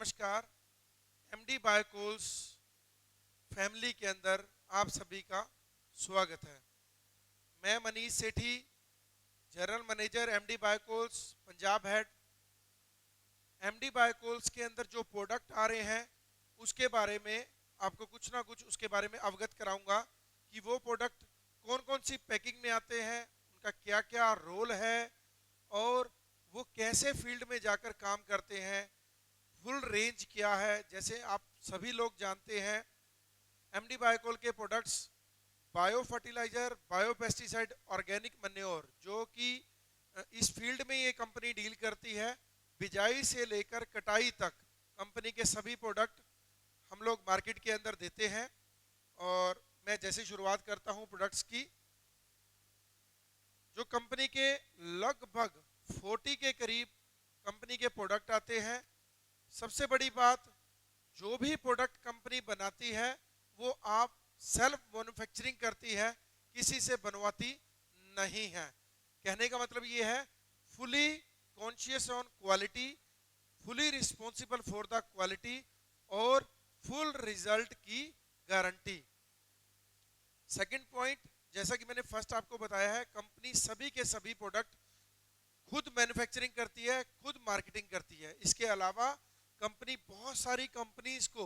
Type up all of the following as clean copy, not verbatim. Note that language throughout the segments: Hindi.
नमस्कार। एमडी बायोकोल्स फैमिली के अंदर आप सभी का स्वागत है। मैं Manish Sethi, general manager MD Biocoals Punjab head. MD Biocoals के अंदर जो प्रोडक्ट आ रहे हैं उसके बारे में आपको कुछ ना कुछ उसके बारे में अवगत कराऊंगा कि वो प्रोडक्ट कौन कौन सी पैकिंग में आते हैं, उनका क्या क्या रोल है और वो कैसे फील्ड में जाकर काम करते हैं, फुल रेंज क्या है। जैसे आप सभी लोग जानते हैं एमडी बायोकोल के products bio fertiliser, bio pesticide, organic manure, जो कि इस फील्ड में ये कंपनी डील करती है। बिजाई से लेकर कटाई तक कंपनी के सभी प्रोडक्ट हम लोग मार्केट के अंदर देते हैं। और मैं जैसे शुरुआत करता हूं प्रोडक्ट्स की, जो कंपनी के लगभग 40 के करीब कंपनी के प्रोडक्ट आते हैं। सबसे बड़ी बात, जो भी प्रोडक्ट कंपनी बनाती है वो आप सेल्फ मैन्युफैक्चरिंग करती है, किसी से बनवाती नहीं है। कहने का मतलब ये है, fully conscious on quality, fully responsible for the quality और फुल रिजल्ट की गारंटी। सेकंड पॉइंट, जैसा कि मैंने फर्स्ट आपको बताया है, कंपनी सभी के सभी प्रोडक्ट खुद मैन्युफैक्चरिंग करती है, खुद मार्केटिंग करती है। इसके अलावा कंपनी बहुत सारी कंपनीज को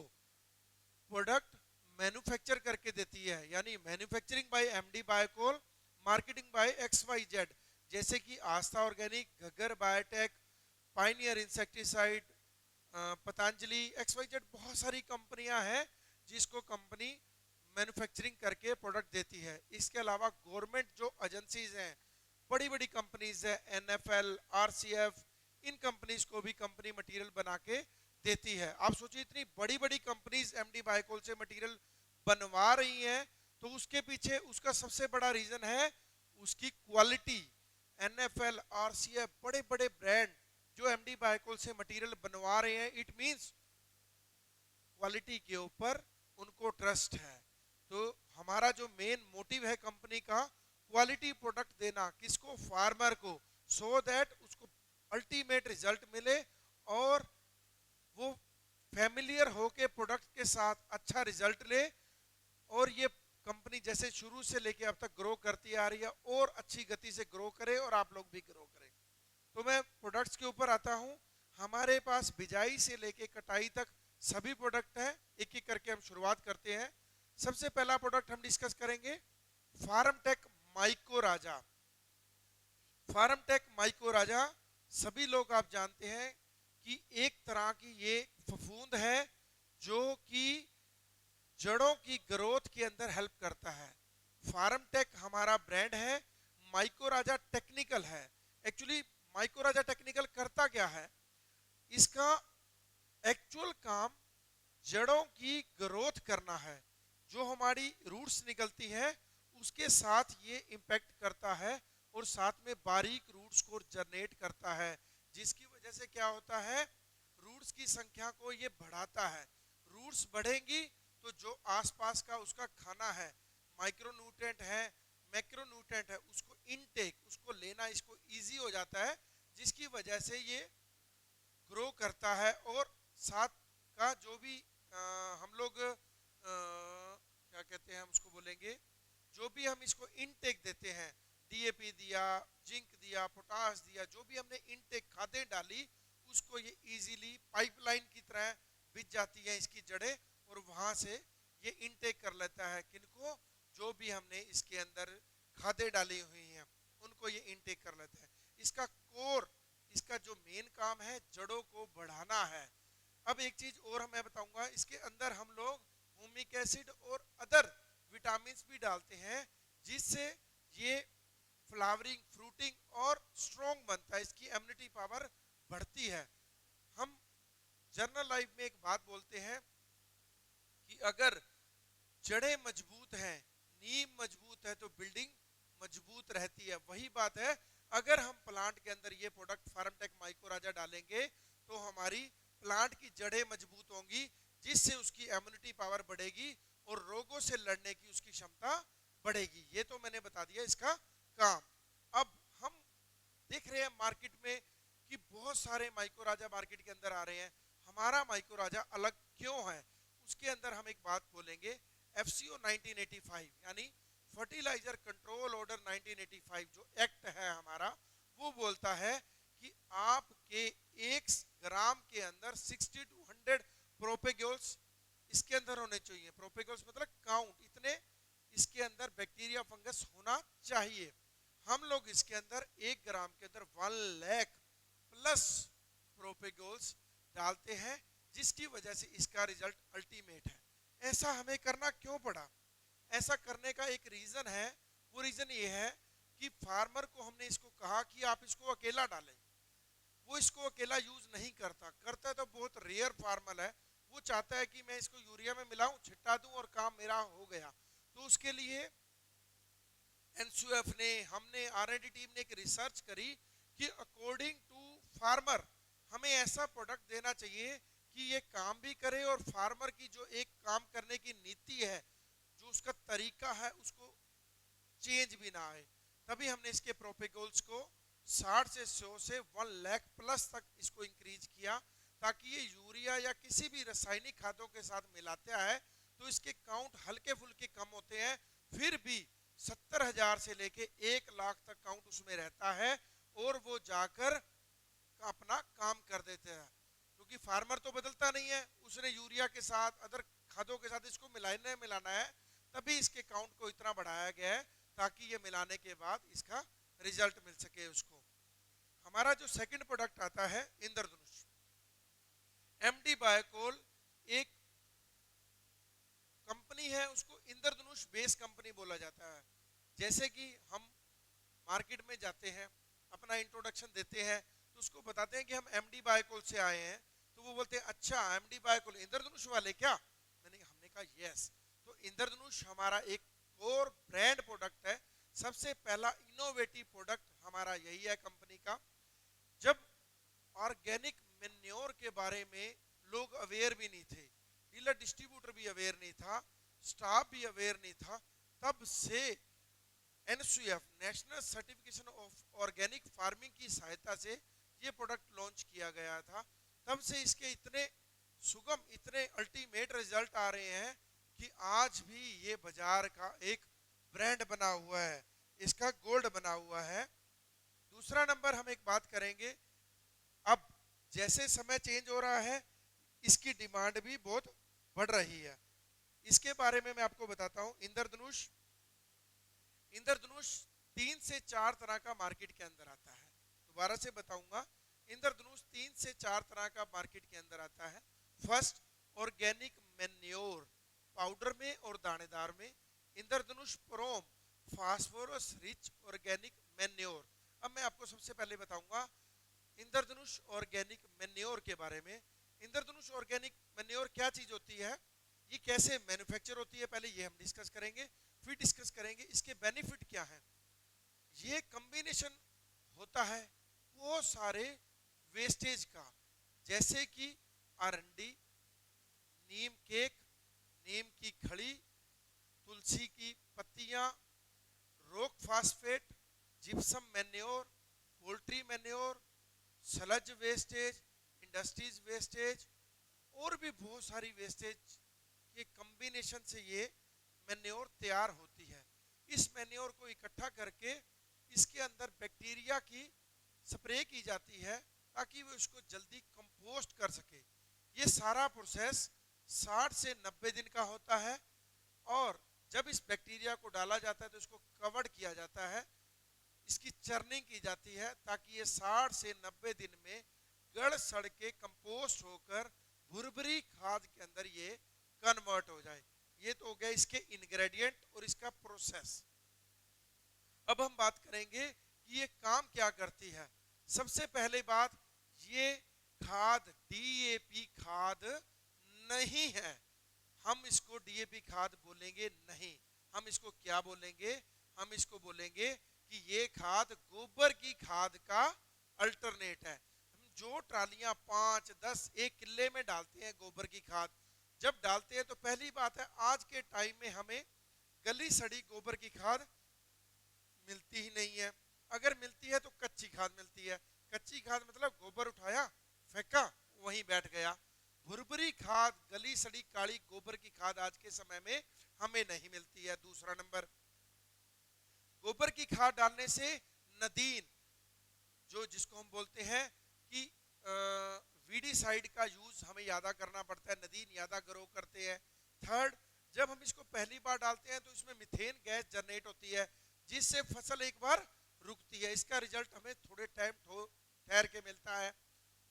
प्रोडक्ट मैन्युफैक्चर करके देती है, यानी manufacturing by MD Biocoal, marketing by XYZ, जैसे कि Aastha organic, Ghaggar biotech, pioneer insecticide, Patanjali, XYZ, बहुत सारी कंपनियां हैं जिसको कंपनी मैन्युफैक्चरिंग करके प्रोडक्ट देती है। इसके अलावा गवर्नमेंट जो एजेंसीज हैं, बड़ी बड़ी कंपनीज है, NFL, RCF, इन कंपनीज को भी कंपनी मटेरियल बना के देती है। आप सोचिए, इतनी बड़ी बड़ी कंपनीज एमडी बायोकोल से मटेरियल बनवा रही हैं, तो उसके पीछे उसका सबसे बड़ा रीजन है उसकी क्वालिटी। NFL, RCF, बड़े बड़े ब्रांड जो एमडी बायोकोल से मटेरियल बनवा रहे हैं, इट मींस क्वालिटी के ऊपर उनको ट्रस्ट है। तो हमारा जो मेन मोटिव है कंपनी का, क्वालिटी प्रोडक्ट देना, किसको? फार्मर को, सो दैट उसको अल्टीमेट रिजल्ट मिले और वो फैमिलियर होके प्रोडक्ट के साथ अच्छा रिजल्ट ले। और ये कंपनी जैसे शुरू से लेके अब तक ग्रो करती आ रही है और अच्छी गति से ग्रो करे और आप लोग भी ग्रो करें। तो मैं प्रोडक्ट्स के ऊपर आता हूं। हमारे पास बिजाई से लेके कटाई तक सभी प्रोडक्ट हैं। एक एक करके हम शुरुआत करते हैं। सबसे पहला प्रोडक्ट हम डिस्कस करेंगे फार्मटेक माइको राजा। फार्मटेक माइको राजा सभी लोग आप जानते हैं कि एक तरह की ये फफूंद है जो कि जड़ों की ग्रोथ के अंदर हेल्प करता है। फार्मटेक हमारा ब्रांड है, माइको राजा टेक्निकल है। एक्चुअली माइको राजा टेक्निकल करता क्या है? इसका एक्चुअल काम जड़ों की ग्रोथ करना है। जो हमारी रूट्स निकलती है उसके साथ ये इंपैक्ट करता है और साथ में बारीक रूट्स को जनरेट करता है, जिसकी वजह से क्या होता है, रूट्स की संख्या को ये बढ़ाता है। रूट्स बढ़ेंगी तो जो आसपास का उसका खाना है, माइक्रोन्यूट्रिएंट है, मैक्रोन्यूट्रिएंट है, उसको इनटेक, उसको लेना इसको इजी हो जाता है, जिसकी वजह से ये ग्रो करता है। और साथ का जो भी हम लोग क्या कहते हैं, हम उसको बोलेंगे, जो भी हम इसको इनटेक देते हैं, DAP दिया, जिंक दिया, पोटास दिया, जो भी हमने इनटेक खादें डाली, उसको ये इजीली पाइपलाइन की तरह बिछ जाती है इसकी जड़ें और वहां से ये इनटेक कर लेता है। किनको? जो भी हमने इसके अंदर खादें डाली हुई हैं उनको ये इनटेक कर लेता है। इसका कोर, इसका जो मेन काम है, जड़ों को बढ़ाना है। अब एक चीज और मैं बताऊंगा, इसके अंदर हम लोग हुमिक एसिड और अदर विटामिन भी डालते हैं, जिससे ये फ्लावरिंग, फ्रूटिंग और स्ट्रॉन्ग बनता है, इसकी इम्यूनिटी पावर बढ़ती है। हम जनरल लाइफ में एक बात बोलते हैं कि अगर जड़ें मजबूत हैं, नींव मजबूत है, तो बिल्डिंग मजबूत रहती है। वही बात है, अगर हम प्लांट के अंदर ये प्रोडक्ट फार्मटेक माइको राजा डालेंगे तो हमारी प्लांट की जड़ें मजबूत होंगी, जिससे उसकी इम्यूनिटी पावर बढ़ेगी और रोगों से लड़ने की उसकी क्षमता बढ़ेगी। ये तो मैंने बता दिया इसका काम। अब हम देख रहे हैं मार्केट में कि बहुत सारे माइको राजा मार्केट के अंदर आ रहे हैं। हमारा माइक्रोराजा अलग क्यों है, उसके अंदर हम एक बात बोलेंगे। एफसीओ 1985 यानी फर्टिलाइजर कंट्रोल ऑर्डर 1985 जो एक्ट है हमारा, वो बोलता है कि आपके 1 ग्राम के अंदर 60 to 100 प्रोपेग्योल्स इसके अंदर होने चाहिए। प्रोपेग्योल्स मतलब काउंट, इतने इसके अंदर बैक्टीरिया फंगस होना चाहिए। हम लोग इसके अंदर 1 ग्राम के अंदर 1 लाख प्लस प्रोपेग्योल्स डालते हैं, जिसकी वजह से इसका रिजल्ट अल्टीमेट है। ऐसा हमें करना क्यों पड़ा? ऐसा करने का एक रीजन है। वो रीजन ये है कि फार्मर को हमने इसको कहा कि आप इसको अकेला डालें, वो इसको अकेला यूज नहीं करता। करता है तो बहुत रेयर फार्मर है, वो चाहता है कि मैं इसको यूरिया में मिलाऊं, छिटा दूं और काम मेरा हो गया। तो उसके लिए एनसीओएफ ने, हमने आरएनडी टीम ने एक रिसर्च करी कि अकॉर्डिंग टू फार्मर हमें ऐसा प्रोडक्ट देना चाहिए कि ये काम भी करे और फार्मर की जो एक काम करने की नीति है, जो उसका तरीका है, उसको चेंज भी ना आए। तभी हमने इसके प्रोपेगोल्स को 60 से 100 से 1 लाख प्लस तक इसको इंक्रीज किया, ताकि ये यूरिया या किसी भी रासायनिक खादों के साथ मिलाता है तो इसके काउंट हल्के फुल्के कम होते हैं, फिर भी 70,000 से लेके 1 लाख तक काउंट उसमें रहता है और वो जाकर अपना काम कर देते हैं। क्योंकि फार्मर तो बदलता नहीं है, उसने यूरिया के साथ अदर खादों के साथ इसको मिलाना है, तभी इसके काउंट को इतना बढ़ाया गया है ताकि ये मिलाने के बाद इसका रिजल्ट मिल सके उसको। हमारा जो सेकंड प्रोडक्ट आता है इंद्रधनुष। एमडी बायोकोल एक कंपनी है, उसको इंद्रधनुष बेस कंपनी बोला जाता है। जैसे कि हम मार्केट में जाते हैं, अपना इंट्रोडक्शन देते हैं, तो उसको बताते हैं कि हम एमडी बायोकोल से आए हैं, तो वो बोलते हैं अच्छा एमडी बायोकोल इंद्रधनुष वाले क्या? हमने कहा यस। तो इंद्रधनुष हमारा एक कोर ब्रांड प्रोडक्ट है, सबसे पहला इनोवेटिव प्रोडक्ट हमारा यही है कंपनी का। जब ऑर्गेनिक मैन्योर के बारे में लोग अवेयर भी नहीं थे, डीलर डिस्ट्रीब्यूटर भी अवेयर नहीं था, स्टाफ भी अवेयर नहीं था, तब से NCF national certification of organic farming की सहायता से ये प्रोडक्ट लॉन्च किया गया था। तब से इसके इतने सुगम, इतने अल्टीमेट रिजल्ट आ रहे हैं कि आज भी ये बाजार का एक ब्रांड बना हुआ है, इसका गोल्ड बना हुआ है। दूसरा नंबर हम एक बात करेंगे, अब जैसे समय चेंज हो रहा है इसकी डिमांड भी बहुत बढ़ रही है। इसके बारे में मैं आपको बताता हूं। इंद्रधनुष 3 से 4 तरह का मार्केट के अंदर आता है। दोबारा से बताऊंगा, इंद्रधनुष 3 से 4 तरह का मार्केट के अंदर आता है। फर्स्ट, ऑर्गेनिक मैन्योर पाउडर में और दानेदार में। इंद्रधनुष प्रोम फास्फोरस रिच ऑर्गेनिक मैन्योर। अब मैं आपको सबसे पहले बताऊंगा इंद्रधनुष ऑर्गेनिक मैन्योर के बारे में। इंद्रधनुष ऑर्गेनिक मैन्योर क्या चीज होती है, ये कैसे मैन्युफैक्चर होती है, पहले ये हम डिस्कस करेंगे, फिर डिस्कस करेंगे इसके बेनिफिट क्या है। ये कॉम्बिनेशन होता है वो सारे वेस्टेज का, जैसे कि अरंडी, नीम केक, नीम की खड़ी, तुलसी की पत्तियां, rock phosphate, gypsum manure, poultry manure, sludge wastage, industries wastage और भी बहुत सारी वेस्टेज के कॉम्बिनेशन से ये मैन्योर तैयार होती है। इस मैन्योर को इकट्ठा करके इसके अंदर बैक्टीरिया की स्प्रे की जाती है ताकि वो इसको जल्दी कंपोस्ट कर सके। ये सारा प्रोसेस 60 से 90 दिन का होता है और जब इस बैक्टीरिया को डाला जाता है तो इसको कवर्ड किया जाता है, इसकी चर्निंग की जाती है ताकि ये 60 से 90 दिन में गड़ सड़ के कंपोस्ट होकर भुरभुरी खाद के अंदर ये कन्वर्ट हो जाए। ये तो हो गया इसके इंग्रेडिएंट और इसका प्रोसेस। अब हम बात करेंगे कि ये काम क्या करती है। सबसे पहले बात, ये खाद डीएपी खाद नहीं है, हम इसको डीएपी खाद बोलेंगे नहीं। हम इसको क्या बोलेंगे, हम इसको बोलेंगे कि ये खाद गोबर की खाद का अल्टरनेट है। हम जो ट्रालियां 5, 10, 1 किले में डालते हैं गोबर की खाद, जब डालते हैं तो पहली बात है आज के टाइम में हमें गली सड़ी गोबर की खाद मिलती ही नहीं है। अगर मिलती है तो कच्ची खाद मिलती है। कच्ची खाद मतलब गोबर उठाया फेंका वहीं बैठ गया। भुरभुरी खाद, गली सड़ी काली गोबर की खाद आज के समय में हमें नहीं मिलती है। दूसरा नंबर, गोबर की खाद डालने से नदीन, जो जिसको हम बोलते हैं कि वीडीसाइड का यूज हमें ज्यादा करना पड़ता है, नदीन ज्यादा ग्रो करते हैं। थर्ड, जब हम इसको पहली बार डालते हैं तो इसमें मीथेन गैस जनरेट होती है, जिससे फसल एक बार रुकती है। इसका रिजल्ट हमें थोड़े टाइम ठहर के मिलता है।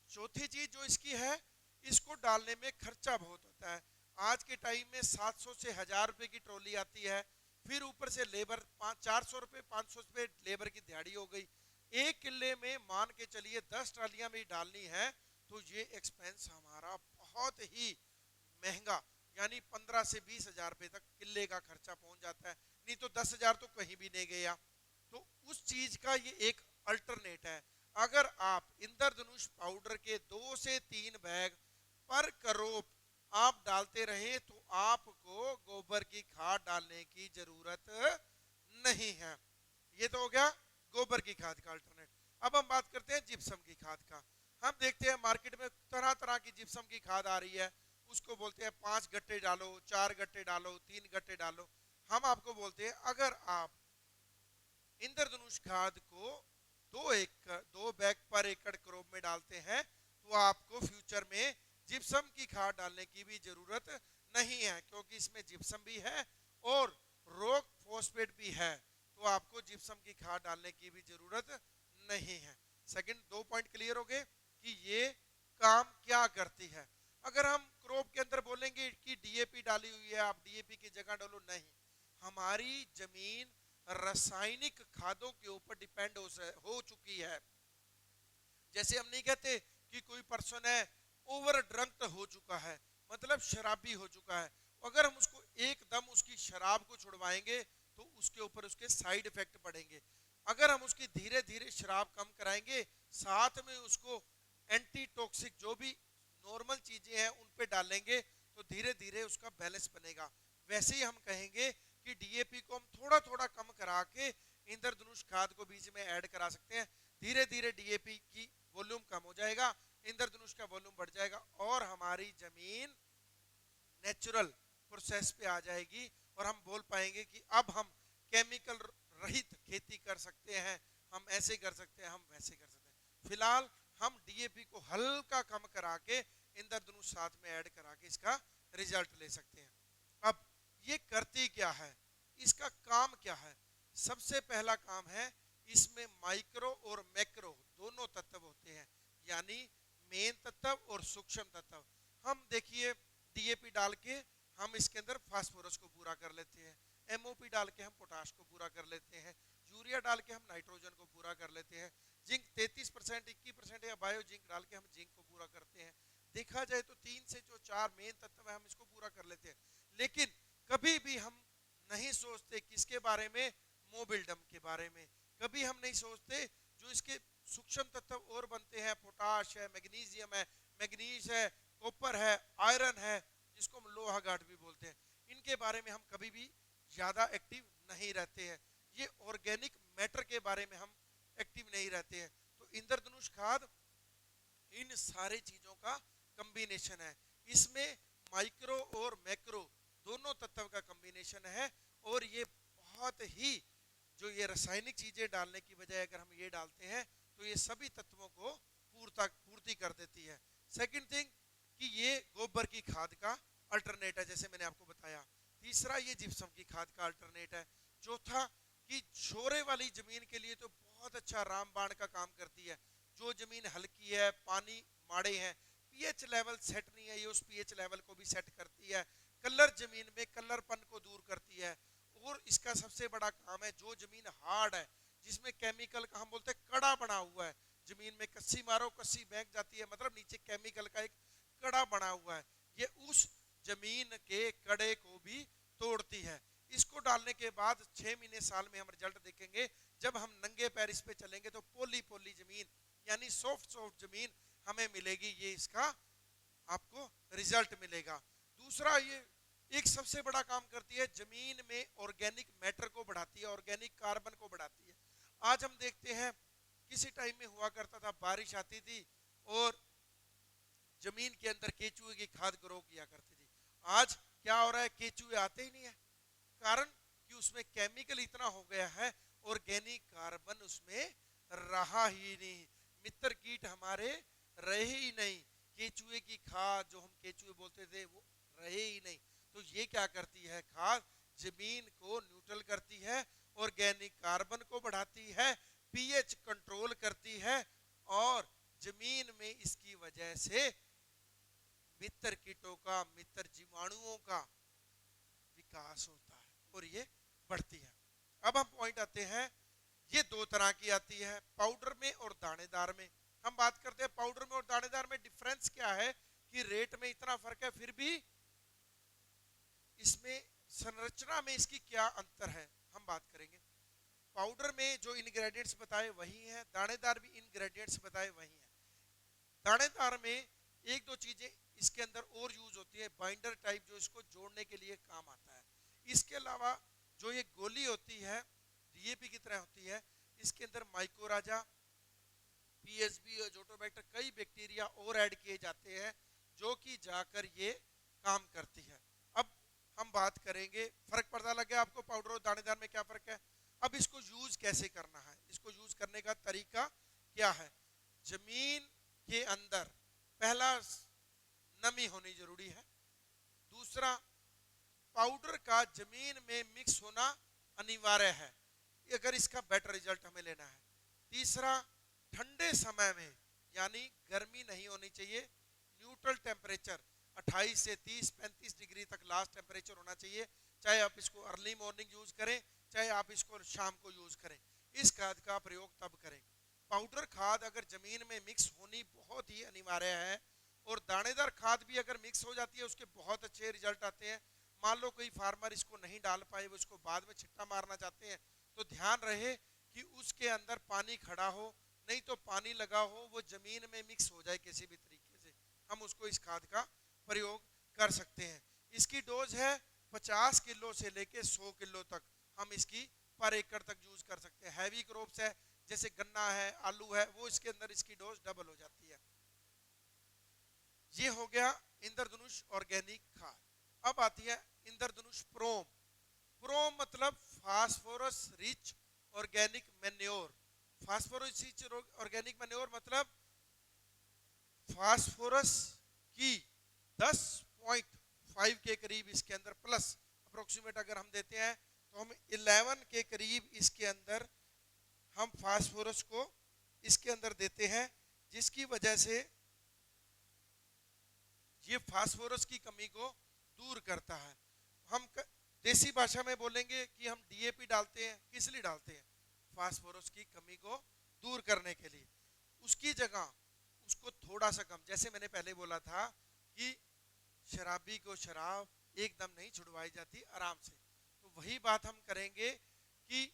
चौथी चीज जो इसकी है, इसको डालने में खर्चा बहुत होता है। आज के टाइम में 700 से 1000 रुपए की ट्रॉली आती है, फिर ऊपर से लेबर 400 रुपए 500 रुपए लेबर की दिहाड़ी हो गई। एक किले में मान के चलिए 10 ट्रालियां भी डालनी है तो ये एक्सपेंस हमारा बहुत ही महंगा, यानी 15 से 20 हजार रुपए तक किले का खर्चा पहुंच जाता है, नहीं तो 10 हजार तो कहीं भी नहीं गया। तो उस चीज का ये एक अल्टरनेट है। अगर आप इंद्रधनुष पाउडर के 2 से 3 बैग पर करोप आप डालते रहे तो आपको गोबर की खाद डालने की जरूरत नहीं है। ये तो हो गया गोबर की खाद का अल्टरनेट। अब हम बात करते हैं जिप्सम की खाद का। हम देखते हैं मार्केट में तरह तरह की जिप्सम की खाद आ रही है, उसको बोलते हैं 5 गट्टे डालो, 4 गट्टे डालो, 3 गट्टे डालो। हम आपको बोलते हैं अगर आप इंद्रधनुष खाद को 2 बैग पर एकड़ क्रॉप में डालते हैं तो आपको फ्यूचर में जिप्सम की खाद डालने की भी जरूरत नहीं है, क्योंकि इसमें जिप्सम भी है और रॉक फॉस्फेट भी है, तो आपको जिप्सम की खाद डालने की भी जरूरत नहीं है। सेकंड 2 पॉइंट क्लियर हो गए कि ये काम क्या करती है। अगर हम क्रॉप के अंदर बोलेंगे कि डीएपी डाली हुई है, आप डीएपी की जगह डालो, नहीं, हमारी जमीन रासायनिक खादों के ऊपर डिपेंड हो चुकी है। जैसे हम नहीं कहते कि कोई पर्सन है ओवर ड्रंक हो चुका है, मतलब शराबी हो चुका है, अगर हम उसको एकदम उसकी शराब को छुड़वाएंगे तो उसके ऊपर उसके साइड इफेक्ट पड़ेंगे। अगर हम उसकी धीरे धीरे शराब कम कराएंगे, साथ में उसको एंटी टॉक्सिक जो भी नॉर्मल चीजें हैं उन पे डालेंगे, तो धीरे धीरे उसका बैलेंस बनेगा। वैसे ही हम कहेंगे कि डीएपी को हम थोड़ा थोड़ा कम करा के इंद्रधनुष खाद को बीच में ऐड करा सकते हैं, धीरे धीरे डीएपी की वॉल्यूम कम हो जाएगा, इंद्रधनुष का वॉल्यूम बढ़ जाएगा और हमारी जमीन नेचुरल प्रोसेस पे आ जाएगी और हम बोल पाएंगे कि अब हम केमिकल रहित खेती कर सकते हैं, हम ऐसे कर सकते हैं, हम वैसे कर सकते हैं। फिलहाल हम डीएपी को हल्का कम करा के इंद्रधनुष साथ में ऐड करा के इसका रिजल्ट ले सकते हैं। अब ये करती क्या है, इसका काम क्या है? सबसे पहला काम है, इसमें माइक्रो और मैक्रो दोनों तत्व होते हैं, यानी मेन तत्व और सूक्ष्म तत्व। हम देखिए डीएपी डाल के हम इसके अंदर फास्फोरस को पूरा कर लेते हैं, एमओपी डाल के हम पोटाश को पूरा कर लेते हैं, यूरिया डाल के हम नाइट्रोजन को पूरा कर लेते हैं, जिंक 33% 21% या बायो जिंक डाल के हम जिंक को पूरा करते हैं। देखा जाए तो 3 से जो 4 मेन तत्व है हम इसको पूरा कर लेते हैं, लेकिन कभी भी हम नहीं सोचते किसके बारे में, मोबिल्डम के बारे में। कभी हम नहीं सोचते जो इसके सूक्ष्म तत्व और बनते हैं, पोटाश है, मैग्नीशियम है, मैग्नीज है, कॉपर है, आयरन है, जिसको हम लोहा गार्ड भी बोलते हैं, इनके बारे में हम कभी भी ज्यादा एक्टिव नहीं रहते हैं। ये ऑर्गेनिक मैटर के बारे में हम एक्टिव नहीं रहते हैं। तो इंद्रधनुष खाद इन सारे चीजों का कॉम्बिनेशन है, इसमें माइक्रो और मैक्रो दोनों तत्व का कॉम्बिनेशन है, और ये बहुत ही जो ये रासायनिक चीजें डालने की बजाय अगर हम ये डालते हैं तो ये सभी तत्वों को पूर्ति कर देती है। सेकंड थिंग कि ये गोबर की खाद का अल्टरनेट है, जैसे मैंने आपको बताया। तीसरा, ये जिप्सम की खाद का अल्टरनेट है। चौथा कि छोरे वाली जमीन के लिए तो बहुत अच्छा रामबाण का काम करती है। जो जमीन हल्की है, पानी माड़े हैं, पीएच लेवल सेट नहीं है, ये उस पीएच लेवल को भी सेट करती है। कलर जमीन में कलरपन को दूर करती है। और इसका सबसे बड़ा काम है, जो जमीन हार्ड है, जिसमें केमिकल का हम बोलते हैं कड़ा बना हुआ है, जमीन में कस्सी मारो कस्सी बैंक जाती है, मतलब नीचे केमिकल का एक कड़ा बना हुआ है, ये उस जमीन के कड़े को भी तोड़ती है। इसको डालने के बाद 6 महीने साल में हम रिजल्ट देखेंगे। जब हम नंगे पैर इस पे चलेंगे तो पोली पोली जमीन यानी सॉफ्ट सॉफ्ट जमीन हमें मिलेगी, ये इसका आपको रिजल्ट मिलेगा। दूसरा, ये एक सबसे बड़ा काम करती है, जमीन में ऑर्गेनिक मैटर को बढ़ाती है, ऑर्गेनिक कार्बन को बढ़ाती है। आज हम देखते हैं किसी टाइम में हुआ करता था, बारिश आती थी और जमीन के अंदर केचुए की खाद ग्रो किया करती थी। आज क्या हो रहा है, केचुए आते ही नहीं है। कारण कि उसमें केमिकल इतना हो गया है, ऑर्गेनिक कार्बन उसमें रहा ही नहीं, मित्र कीट हमारे रहे ही नहीं, केचुए की खाद जो हम केचुए बोलते थे वो रहे ही नहीं। तो ये क्या करती है खाद, जमीन को न्यूट्रल करती है, ऑर्गेनिक कार्बन को बढ़ाती है, पीएच कंट्रोल करती है, और जमीन में इसकी वजह से मित्र कीटों का, मित्र जीवाणुओं का विकास होता है और ये बढ़ती है। अब हम पॉइंट आते हैं, ये दो तरह की आती है, पाउडर में और दानेदार में। हम बात करते हैं पाउडर में और दानेदार में डिफरेंस क्या है, कि रेट में इतना फर्क है, फिर भी इसमें संरचना में इसकी क्या अंतर है, हम बात करेंगे। पाउडर में जो इंग्रेडिएंट्स बताए वही हैं, दानेदार भी इंग्रेडिएंट्स बताए वही हैं। दानेदार में एक दो चीजें इसके अंदर और यूज होती है, बाइंडर टाइप जो इसको जोड़ने के लिए काम आता है। इसके अलावा जो ये गोली होती है डीएपी की तरह होती है, इसके अंदर माइकोराजा, पीएसबी और जोटोबैक्टर कई बैक्टीरिया और ऐड किए जाते हैं जो कि जाकर ये काम करती है। अब हम बात करेंगे, फर्क पता लग गया आपको पाउडर और दानेदार में क्या फर्क है। अब इसको यूज कैसे करना है, इसको यूज करने का तरीका क्या है। जमीन के अंदर पहला नमी होनी जरूरी है, दूसरा पाउडर का जमीन में मिक्स होना अनिवार्य है अगर इसका बेटर रिजल्ट हमें लेना है, तीसरा ठंडे समय में यानी गर्मी नहीं होनी चाहिए, न्यूट्रल टेम्परेचर 28 से 30-35 डिग्री तक लास्ट टेम्परेचर होना चाहिए, चाहे आप इसको अर्ली मॉर्निंग यूज करें चाहे आप इसको शाम को यूज करें। इस खाद का प्रयोग तब करें। पाउडर खाद अगर जमीन में मिक्स होनी बहुत ही अनिवार्य है, और दानेदार खाद भी अगर मिक्स हो जाती है उसके बहुत अच्छे रिजल्ट आते हैं। मान लो कोई फार्मर इसको नहीं डाल पाए, वो इसको बाद में छिट्टा मारना चाहते हैं, तो ध्यान रहे कि उसके अंदर पानी खड़ा हो, नहीं तो पानी लगा हो, वो जमीन में मिक्स हो जाए किसी भी तरीके से, हम उसको इस खाद का प्रयोग कर सकते हैं। इसकी डोज है 50 किलो से लेके 100 किलो तक हम इसकी पर एकड़ तक यूज कर सकते हैं। हैवी क्रॉप्स है जैसे गन्ना है, आलू है, वो इसके अंदर इसकी डोज डबल हो जाती है। ये हो गया इंद्रधनुष ऑर्गेनिक खाद। अब आती है इंद्रधनुष प्रोम। प्रोम मतलब phosphorus rich organic manure. Phosphorus rich organic manure मतलब फास्फोरस की 10.5 के करीब इसके अंदर प्लस अप्रोक्सीमेट अगर हम देते हैं तो हम 11 के करीब इसके अंदर हम फास्फोरस को इसके अंदर देते हैं, जिसकी वजह से ये फास्फोरस की कमी को दूर करता है। हम देसी भाषा में बोलेंगे कि हम डीएपी डालते हैं, किस लिए डालते हैं, फास्फोरस की कमी को दूर करने के लिए। उसकी जगह उसको थोड़ा सा कम, जैसे मैंने पहले बोला था कि शराबी को शराब एकदम नहीं छुड़वाई जाती, आराम से, तो वही बात हम करेंगे कि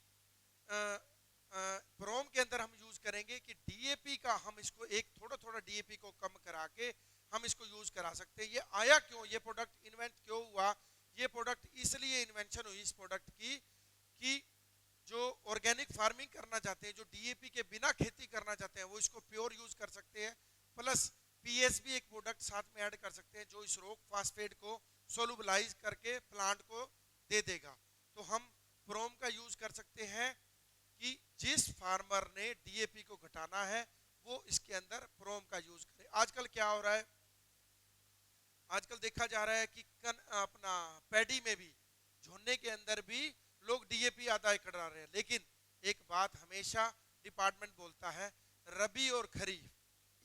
प्रोम के अंदर हम यूज करेंगे कि डीएपी का हम इसको एक थोड़ा थोड़ा डीएपी को कम करा के हम इसको यूज करा सकते हैं। ये आया क्यों, ये प्रोडक्ट इन्वेंट क्यों हुआ, ये प्रोडक्ट इसलिए इन्वेंशन हुई इस प्रोडक्ट की कि जो ऑर्गेनिक फार्मिंग करना चाहते हैं, जो डीएपी के बिना खेती करना चाहते हैं, वो इसको प्योर यूज कर सकते हैं। प्लस पीएसबी एक प्रोडक्ट साथ में ऐड कर सकते हैं जो इस रॉक फास्फेट को सोलुबलाइज करके प्लांट को दे देगा। तो हम प्रोम का यूज कर सकते हैं कि जिस फार्मर ने डीएपी को घटाना है वो इसके अंदर प्रोम का यूज करे। आजकल क्या हो रहा है, आजकल देखा जा रहा है कि अपना पैडी में भी, झोने के अंदर भी लोग डीएपी आधा एकड़ डाल रहे हैं, लेकिन एक बात हमेशा डिपार्टमेंट बोलता है, रबी और खरीफ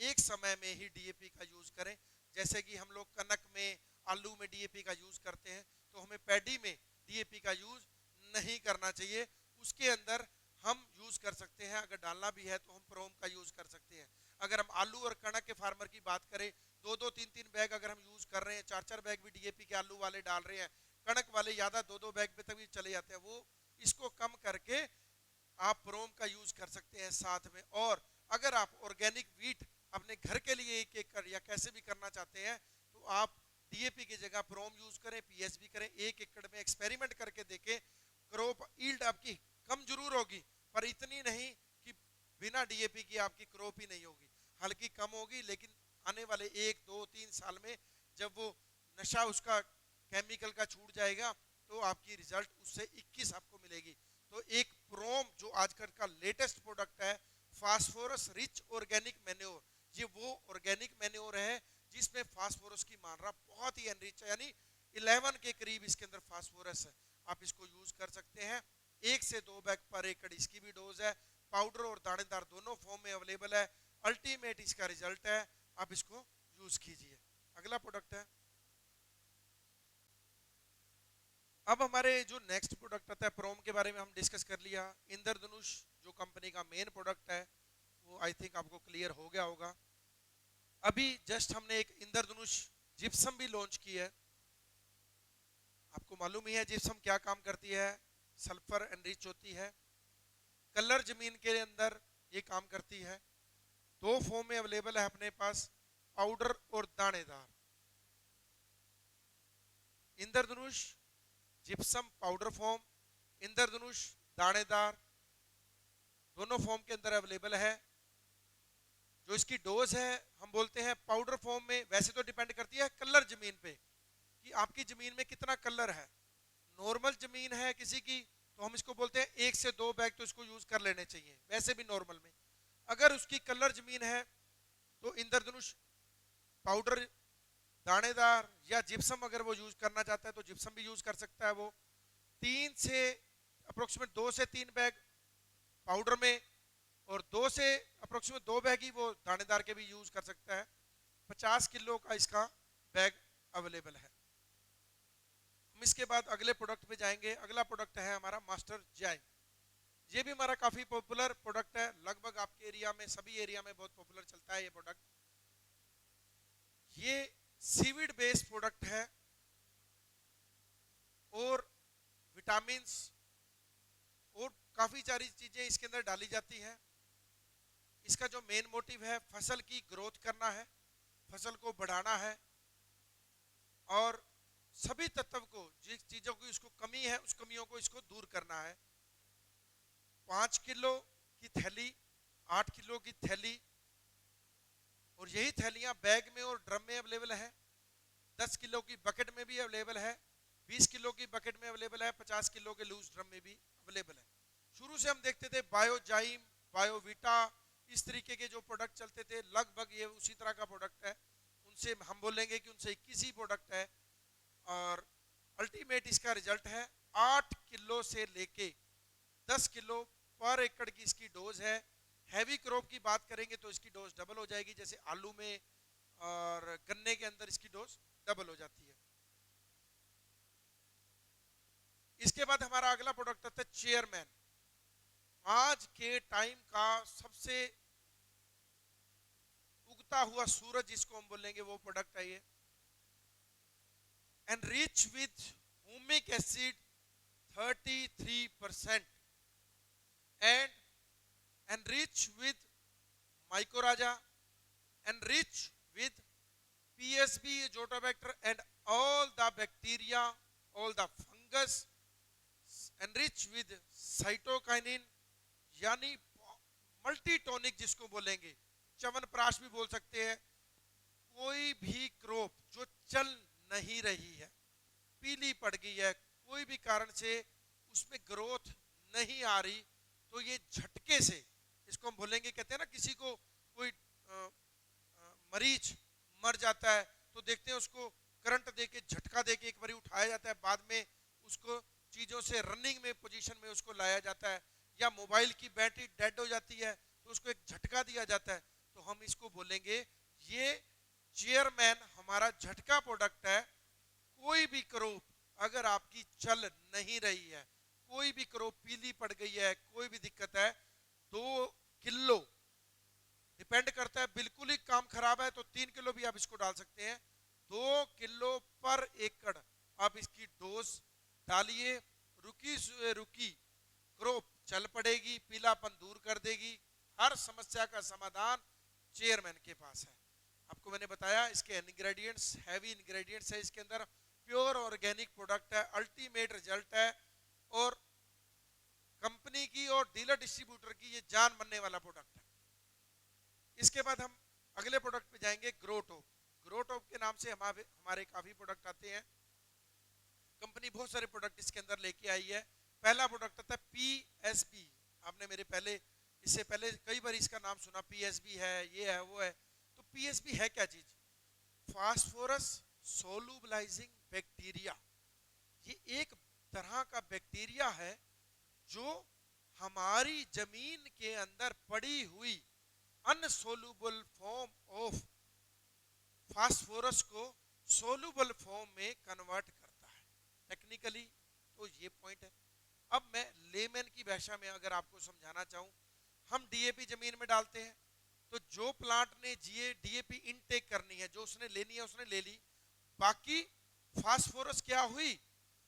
एक समय में ही डीएपी का यूज करें। जैसे कि हम लोग कनक में, आलू में डीएपी का यूज करते हैं, तो हमें पैडी में डीएपी का यूज नहीं करना चाहिए। उसके अंदर हम यूज कर सकते हैं, अगर डालना भी है तो हम प्रोम का यूज कर सकते हैं। अगर हम आलू और कणक के फार्मर की बात करें, 2-2, 3-3 बैग अगर हम यूज कर रहे हैं, 4-4 बैग भी डीएपी के आलू वाले डाल रहे हैं, कणक वाले ज्यादा 2-2 बैग पे तक भी चले जाते हैं, वो इसको कम करके आप प्रोम का यूज कर सकते हैं साथ में। और अगर आप ऑर्गेनिक वीट अपने घर के लिए 1 एकड़ या कैसे भी करना चाहते हैं, तो आप डीएपी की जगह प्रोम यूज करें, पीएसबी करें। 1 एकड़ में एक्सपेरिमेंट करके देखें, क्रॉप यील्ड आपकी कम जरूर होगी पर इतनी नहीं कि बिना डीएपी की आपकी क्रॉप ही नहीं होगी, हल्की कम होगी लेकिन आने वाले 1 2 3 साल में जब वो नशा उसका केमिकल का छूट जाएगा तो आपकी रिजल्ट उससे 21 आपको मिलेगी। तो एक प्रोम जो आजकल का लेटेस्ट प्रोडक्ट है, फास्फोरस रिच ऑर्गेनिक मैन्योर, ये वो ऑर्गेनिक मैन्योर है जिसमें फास्फोरस की मात्रा बहुत ही एनरिच है, यानी 11 के करीब इसके अंदर फास्फोरस है। आप इसको यूज कर सकते हैं। 1 से 2 बैग पर एकड़ इसकी भी डोज है। पाउडर और दानेदार दोनों फॉर्म में अवेलेबल है। अल्टीमेट इसका रिजल्ट है, आप इसको यूज कीजिए। अगला प्रोडक्ट है, अब हमारे जो नेक्स्ट प्रोडक्ट आता है प्रोम के बारे में हम डिस्कस कर लिया। इंद्रधनुष जो कंपनी का मेन प्रोडक्ट है वो आई थिंक आपको क्लियर हो गया होगा। अभी जस्ट हमने एक इंद्रधनुष जिप्सम भी लॉन्च की है। आपको मालूम ही है जिप्सम क्या काम करती है, सल्फर एनरिच होती है, कलर जमीन के अंदर ये काम करती है। 2 फॉर्म में अवेलेबल है अपने पास, पाउडर और दानेदार। इंद्रधनुष जिप्सम पाउडर फॉर्म, इंद्रधनुष दानेदार, दोनों फॉर्म के अंदर अवेलेबल है। जो इसकी डोज है हम बोलते हैं पाउडर फॉर्म में, वैसे तो डिपेंड करती है कलर जमीन पे कि आपकी जमीन में कितना कलर है। नॉर्मल जमीन है किसी की तो हम इसको बोलते हैं 1 से 2 बैग तो इसको यूज कर लेने चाहिए वैसे भी नॉर्मल में। अगर उसकी कलर जमीन है तो इंद्रधनुष पाउडर दानेदार या जिप्सम अगर वो यूज करना चाहता है तो जिप्सम भी यूज कर सकता है। वो 3 से अप्रोक्सीमेट 2 से 3 बैग पाउडर में और 2 से अप्रोक्सीमेट 2 बैग ही वो दानेदार के भी यूज कर सकता है। 50 किलो का इसका बैग अवेलेबल है। हम इसके बाद अगले प्रोडक्ट पे जाएंगे। अगला प्रोडक्ट है हमारा मास्टर जाइम। ये भी हमारा काफी पॉपुलर प्रोडक्ट है, लगभग आपके एरिया में सभी एरिया में बहुत पॉपुलर चलता है ये प्रोडक्ट। ये सीविड बेस्ड प्रोडक्ट है और विटामिन और काफी सारी चीजें इसके अंदर डाली जाती है। इसका जो मेन मोटिव है फसल की ग्रोथ करना है, फसल को बढ़ाना है और सभी तत्व को जिस चीजों की इसको कमी है उस कमियों को इसको दूर करना है। 5 किलो की थैली, 8 किलो की थैली, और यही थैलियां बैग में और ड्रम में अवेलेबल है। 10 किलो की बकेट में भी अवेलेबल है, 20 किलो की बकेट में अवेलेबल है, 50 किलो के लूज ड्रम में भी अवेलेबल है। शुरू से हम देखते थे बायोजाइम, बायोविटा, इस तरीके के जो प्रोडक्ट चलते थे लगभग ये उसी तरह का प्रोडक्ट है। उनसे हम बोलेंगे कि उनसे 21 ही प्रोडक्ट है और अल्टीमेट इसका रिजल्ट है 8 किलो से लेके 10 किलो पर एकड़ की इसकी डोज है। हैवी क्रॉप की बात करेंगे तो इसकी डोज डबल हो जाएगी, जैसे आलू में और गन्ने के अंदर इसकी डोज डबल हो जाती है। इसके बाद हमारा अगला प्रोडक्ट आता है चेयरमैन। आज के टाइम का सबसे उगता हुआ सूरज जिसको हम बोलेंगे वो प्रोडक्ट है ये। Enrich with humic acid 33% and enrich with mycorrhiza, enrich with PSB azotobacter and all the bacteria, all the fungus, enrich with cytokinin, यानी मल्टीटोनिक जिसको बोलेंगे, च्यवनप्राश भी बोल सकते हैं। कोई भी क्रॉप जो चल नहीं रही है, पीली पड़ गई है, कोई भी कारण से उसमें ग्रोथ नहीं आ रही, तो ये झटके से इसको हम बोलेंगे, कहते हैं ना किसी को कोई मरीज मर जाता है तो देखते हैं उसको करंट देके झटका देके एक बारी उठाया जाता है, बाद में उसको चीजों से रनिंग में पोजीशन में उसको लाया जाता है, या मोबाइल की बैटरी डेड हो जाती है तो उसको एक झटका दिया जाता है। तो हम इसको बोलेंगे ये चेयरमैन हमारा झटका प्रोडक्ट है। कोई भी क्रॉप अगर आपकी चल नहीं रही है, कोई भी क्रॉप पीली पड़ गई है, कोई भी दिक्कत है, 2 किलो डिपेंड करता है, बिल्कुल ही काम खराब है तो 3 किलो भी आप इसको डाल सकते हैं। 2 किलो पर एकड़ आप इसकी डोज डालिए, रुकी से रुकी क्रॉप चल पड़ेगी, पीलापन दूर कर देगी। हर समस्या का समाधान चेयरमैन के पास है। आपको मैंने बताया इसके इंग्रेडिएंट्स, हैवी इंग्रेडिएंट्स है इसके अंदर, प्योर ऑर्गेनिक प्रोडक्ट है, अल्टीमेट रिजल्ट है और कंपनी की और डीलर डिस्ट्रीब्यूटर की ये जान बनने वाला प्रोडक्ट है। इसके बाद हम अगले प्रोडक्ट पे जाएंगे, ग्रोटोप। ग्रोटोप के नाम से हमारे काफी प्रोडक्ट आते हैं। कंपनी बहुत सारे प्रोडक्ट इसके अंदर लेके आई है। पहला प्रोडक्ट आता है पीएसबी। आपने मेरे पहले, इससे पहले कई बार इसका नाम सुना, पीएसबी है, ये है, वो है। तो पीएसबी है क्या चीज? Phosphorus solubilising bacteria. ये एक तरह का बैक्टीरिया है जो हमारी जमीन के अंदर पड़ी हुई अनसोलुबल फॉर्म ऑफ फास्फोरस को सोलुबल फॉर्म में कन्वर्ट करता है। टेक्निकली तो ये पॉइंट है। अब मैं लेमैन की भाषा में अगर आपको समझाना चाहूं, हम डीएपी जमीन में डालते हैं, तो जो प्लांट ने डीएपी इनटेक करनी है, जो उसने लेनी है उसने ले ली। बाकी फास्फोरस क्या हुई,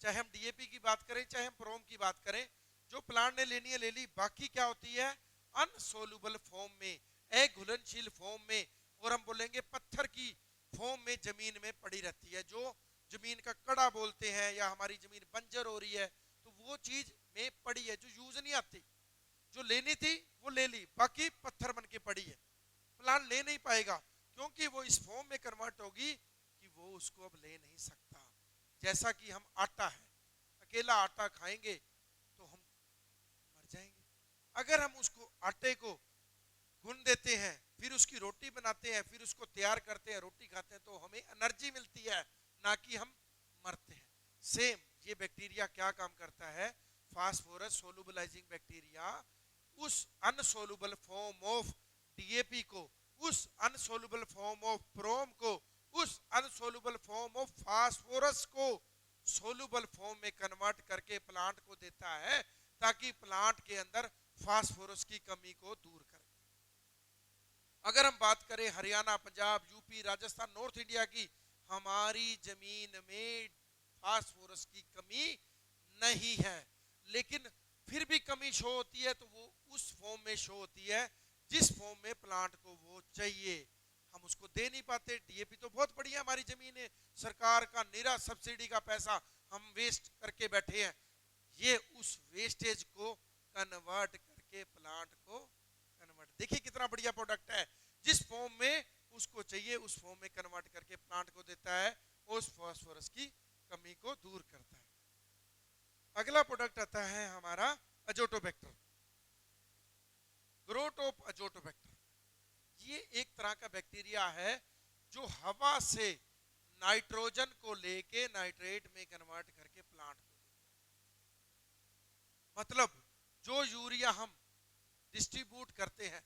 चाहे हम डीएपी की बात करें चाहे हम प्रोम की बात करें, जो प्लांट ने लेनी है ले ली। बाकी क्या होती है? अनसोलुबल फॉर्म में, अघुलनशील फॉर्म में, और हम बोलेंगे पत्थर की फॉर्म में जमीन में पड़ी रहती है। जो जमीन का कड़ा बोलते हैं, या हमारी जमीन बंजर हो रही है तो वो चीज में पड़ी है, जो यूज नहीं आती। जो लेनी थी वो ले ली, बाकी पत्थर बन के पड़ी है। प्लांट ले नहीं पाएगा क्योंकि वो इस फॉर्म में कन्वर्ट होगी कि वो उसको अब ले नहीं सकता। जैसा कि हम आटा है, अकेला आटा खाएंगे तो हम मर जाएंगे। अगर हम उसको आटे को गूंद देते हैं, फिर उसकी रोटी बनाते हैं, फिर उसको तैयार करते हैं, रोटी खाते हैं, तो हमें एनर्जी मिलती है, ना कि हम मरते हैं। सेम ये बैक्टीरिया क्या काम करता है? फास्फोरस सोलुबलाइजिंग बैक्टीरिया उस अनसोलुबल फॉर्म ऑफ डीएपी को, उस अनसोलुबल फॉर्म ऑफ प्रोम को, उस अनसोलुबल फॉर्म ऑफ फास्फोरस को सोलुबल फॉर्म में कन्वर्ट करके प्लांट को देता है, ताकि प्लांट के अंदर फास्फोरस की कमी को दूर करे। अगर हम बात करें Haryana, Punjab, UP, Rajasthan, north India की, हमारी जमीन में फास्फोरस की कमी नहीं है, लेकिन फिर भी कमी शो होती है तो वो उस फॉर्म में शो होती है जिस फॉर्म में प्लांट को वो चाहिए। हम उसको दे नहीं पाते। डीएपी तो बहुत बढ़िया हमारी जमीन है, सरकार का निरा सब्सिडी का पैसा हम वेस्ट करके बैठे हैं। ये उस वेस्टेज को कन्वर्ट करके प्लांट को कन्वर्ट, देखिए कितना बढ़िया प्रोडक्ट है। जिस फॉर्म में उसको चाहिए उस फॉर्म में कन्वर्ट करके प्लांट को देता है, उस फास्फोरस की कमी को दूर करता है। अगला प्रोडक्ट आता है हमारा अजोटोबैक्टर, ग्रोटोप अजोटोबैक्टर। ये एक तरह का बैक्टीरिया है जो हवा से नाइट्रोजन को लेके नाइट्रेट में कन्वर्ट करके प्लांट को देता है। मतलब जो यूरिया हम डिस्ट्रीब्यूट करते हैं,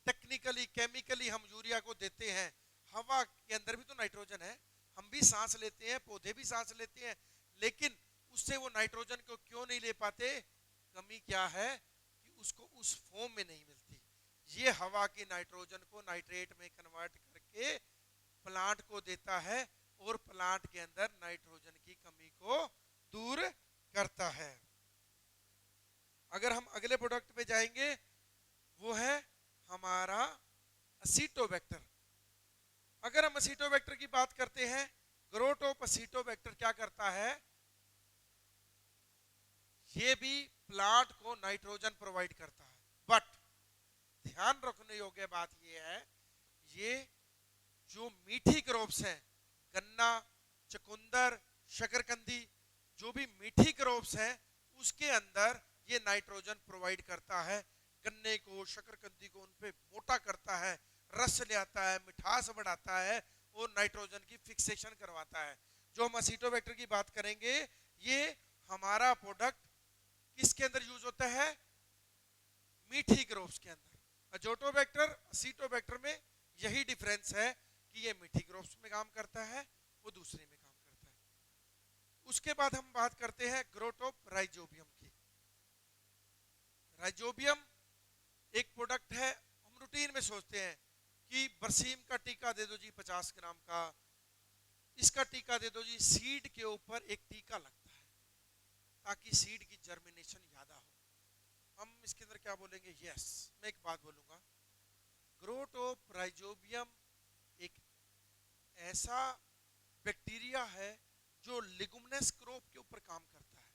टेक्निकली केमिकली हम यूरिया को देते हैं, हवा के अंदर भी तो नाइट्रोजन है, हम भी सांस लेते हैं, पौधे भी सांस लेते हैं, लेकिन उससे वो नाइट्रोजन को क्यों नहीं ले पाते? कमी क्या है कि उसको उस फॉर्म में नहीं मिलती। ये हवा की नाइट्रोजन को नाइट्रेट में कन्वर्ट करके प्लांट को देता है और प्लांट के अंदर नाइट्रोजन की कमी को दूर करता है। अगर हम अगले प्रोडक्ट पे जाएंगे, वो है हमारा असीटोबैक्टर। अगर हम असीटोबैक्टर की बात करते हैं, ग्रोटोप असीटोबैक्टर क्या करता है? ये भी प्लांट को नाइट्रोजन प्रोवाइड करता है, बट ध्यान रखने योग्य बात ये है, ये जो मीठी क्रॉप्स हैं, गन्ना, चुकंदर, शकरकंदी, जो भी मीठी क्रॉप्स हैं, उसके अंदर ये नाइट्रोजन प्रोवाइड करता है। गन्ने को, शकरकंदी को उन पे मोटा करता है, रस ले आता है, मिठास बढ़ाता है और नाइट्रोजन की फिक्सेशन करवाता है। जो हम असीटोबैक्टर की बात करेंगे, ये हमारा प्रोडक्ट किसके अंदर यूज होता है? मीठी क्रॉप्स के अंदर। अजोटोबैक्टर असीटोबैक्टर में यही डिफरेंस है कि ये मीठी क्रॉप्स में काम करता है, वो दूसरे में काम करता है। उसके बाद हम बात करते हैं ग्रोटोप राइजोबियम की। राइजोबियम एक प्रोडक्ट है, हम रूटीन में सोचते हैं कि बरसीम का टीका दे दो जी 50 ग्राम का, इसका टीका दे दो जी। सीड के ऊपर एक टीका लगता है ताकि सीड की जर्मिनेशन ज्यादा हो। हम इसके अंदर क्या बोलेंगे? यस, मैं एक बात बोलूंगा, ग्रोटोप राइजोबियम एक ऐसा बैक्टीरिया है जो लिगुमिनस क्रॉप के ऊपर काम करता है।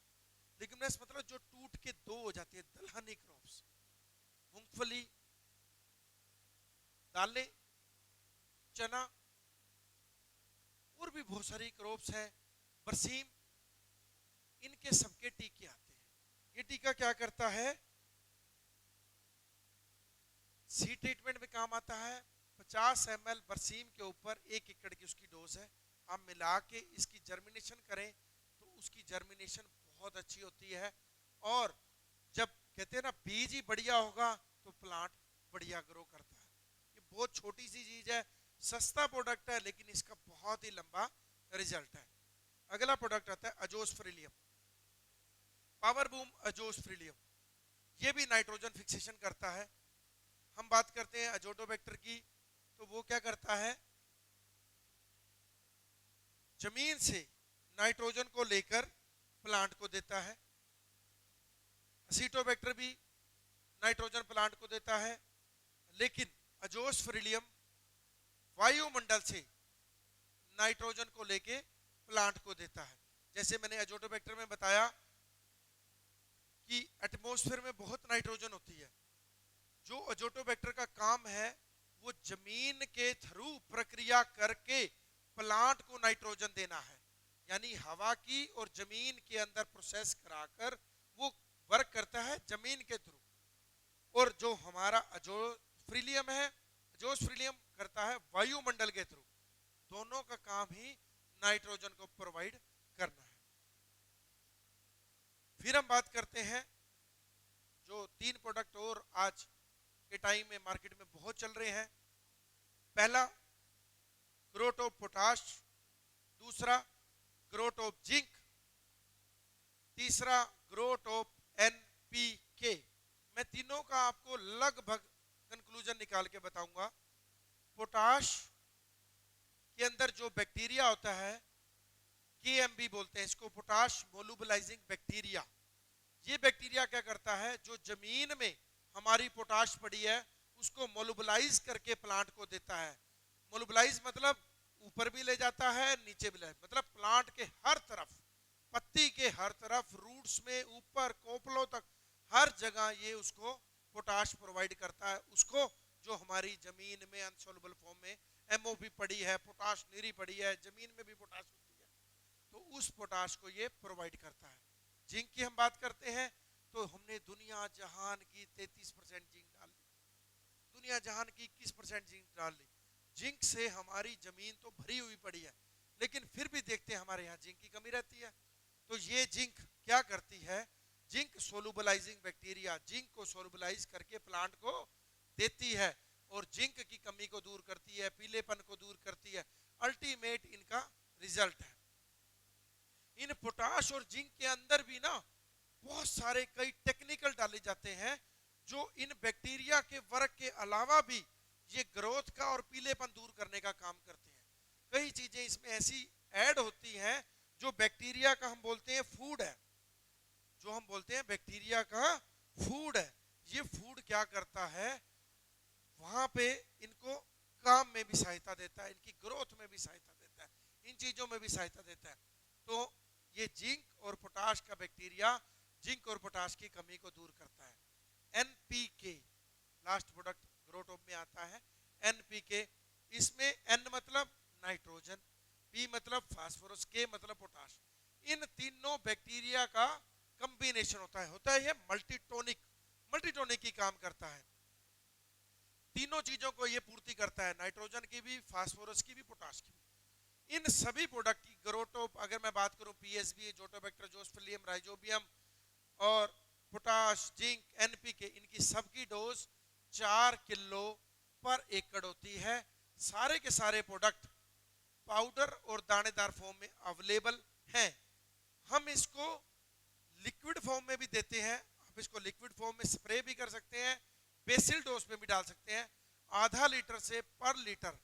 लिगुमिनस मतलब जो टूट के दो हो जाती है, दलहनी क्रॉप्स, मूंगफली, दालें, चना और भी बहुत सारी क्रॉप्स हैं, बरसीम, इनके सबके टीके आते हैं। ये टीका क्या करता है? सीड ट्रीटमेंट में काम आता है। 50 ml बरसीम के ऊपर 1 एकड़ की उसकी डोज है। आप मिला के इसकी जर्मिनेशन करें तो उसकी जर्मिनेशन बहुत अच्छी होती है। और जब कहते हैं ना बीज ही बढ़िया होगा तो प्लांट बढ़िया ग्रो करता है। ये बहुत छोटी सी चीज है, सस्ता प्रोडक्ट है, लेकिन इसका बहुत ही लंबा रिजल्ट है। अगला प्रोडक्ट आता है अजोस्प्रिलियम, पावर बूम अजोस्प्रिलियम। ये भी नाइट्रोजन फिक्सेशन करता है। हम बात करते हैं अजोटोबैक्टर की, तो वो क्या करता है? जमीन से नाइट्रोजन को लेकर प्लांट को देता है। असीटोबैक्टर भी नाइट्रोजन प्लांट को देता है, लेकिन अजोस्प्रिलियम वायुमंडल से नाइट्रोजन को लेके प्लांट को देता है। जैसे मैंने अजोटोबैक्टर में बताया कि एटमॉस्फेयर में बहुत नाइट्रोजन होती है। जो अजोटोबैक्टर का काम है वो जमीन के थ्रू प्रक्रिया करके प्लांट को नाइट्रोजन देना है, यानी हवा की और जमीन के अंदर प्रोसेस कराकर वो वर्क करता है जमीन के थ्रू। और जो हमारा अजोस्प्रिलियम है, अजोस्प्रिलियम करता है वायुमंडल के थ्रू। दोनों का काम ही नाइट्रोजन को प्रोवाइड करना है। फिर हम बात करते हैं जो 3 प्रोडक्ट और आज के टाइम में मार्केट में बहुत चल रहे हैं। पहला ग्रोथ ऑफ पोटाश, दूसरा ग्रोथ ऑफ जिंक, तीसरा ग्रोथ ऑफ एनपीके। मैं तीनों का आपको लगभग कंक्लूजन निकाल के बताऊंगा। पोटाश के अंदर जो बैक्टीरिया होता है, केएमबी बोलते हैं इसको, पोटाश मोलुबलाइजिंग बैक्टीरिया। ये बैक्टीरिया क्या करता है? जो जमीन में हमारी पोटाश पड़ी है उसको मोलुबलाइज करके प्लांट को देता है। मोलुबलाइज मतलब ऊपर भी ले जाता है, नीचे भी ले, मतलब प्लांट के हर तरफ, पत्ती के हर तरफ, रूट्स में, ऊपर कोपलों तक, हर जगह ये उसको पोटाश प्रोवाइड करता है। उसको जो हमारी जमीन में अनसोल्युबल फॉर्म में एमओपी पड़ी है, पोटाश नीरी पड़ी है, जमीन में भी पोटाश होती है, तो उस पोटाश को ये प्रोवाइड करता है। जिंक की हम बात करते हैं तो हमने दुनिया जहान की 33% जिंक डाल ली, दुनिया जहान की 21% जिंक डाल ली। जिंक से हमारी जमीन तो भरी हुई पड़ी है, लेकिन फिर भी देखते हैं हमारे यहाँ जिंक की कमी रहती है। तो ये जिंक क्या करती है? जिंक सोलुबलाइजिंग बैक्टीरिया जिंक को सोलुबलाइज करके प्लांट को देती है और जिंक की कमी को दूर करती है, पीलेपन को दूर करती है। अल्टीमेट इनका रिजल्ट है। इन पोटाश और जिंक के अंदर भी ना बहुत सारे कई टेक्निकल डाले जाते हैं जो इन बैक्टीरिया के वर्क के अलावा भी ये ग्रोथ का और पीलेपन दूर करने का काम करते हैं। कई चीजें इसमें ऐसी ऐड होती हैं जो बैक्टीरिया का हम बोलते हैं फूड है, जो हम बोलते हैं बैक्टीरिया का फूड है। ये फूड क्या करता है? वहां पे इनको काम में भी सहायता देता है, इनकी ग्रोथ में भी सहायता देता है, इन चीजों में भी सहायता देता है। तो ये जिंक और पोटाश का बैक्टीरिया जिंक और पोटाश की कमी को दूर करता है। NPK last product growth of में आता है। एनपीके, इसमें एन मतलब नाइट्रोजन, पी मतलब फास्फोरस, के मतलब पोटाश। इन तीनों बैक्टीरिया का कॉम्बिनेशन होता है ये मल्टीटोनिक की काम करता है। तीनों चीजों को ये पूर्ति करता है, नाइट्रोजन की भी, फास्फोरस की भी, पोटाश की भी। इन सभी प्रोडक्ट की ग्रोथ ऑफ, अगर मैं बात करूं पीएसबी, जोटोबैक्टर, जोस्प्रिलियम, राइजोबियम और पोटाश, जिंक, एनपीके, इनकी सबकी डोज 4 किलो पर एकड़ होती है। सारे के सारे प्रोडक्ट पाउडर और दानेदार फॉर्म में अवेलेबल हैं। हम इसको लिक्विड फॉर्म में भी देते हैं, आप इसको लिक्विड फॉर्म में स्प्रे भी कर सकते हैं, बेसिल डोज में भी डाल सकते हैं। आधा लीटर से पर लीटर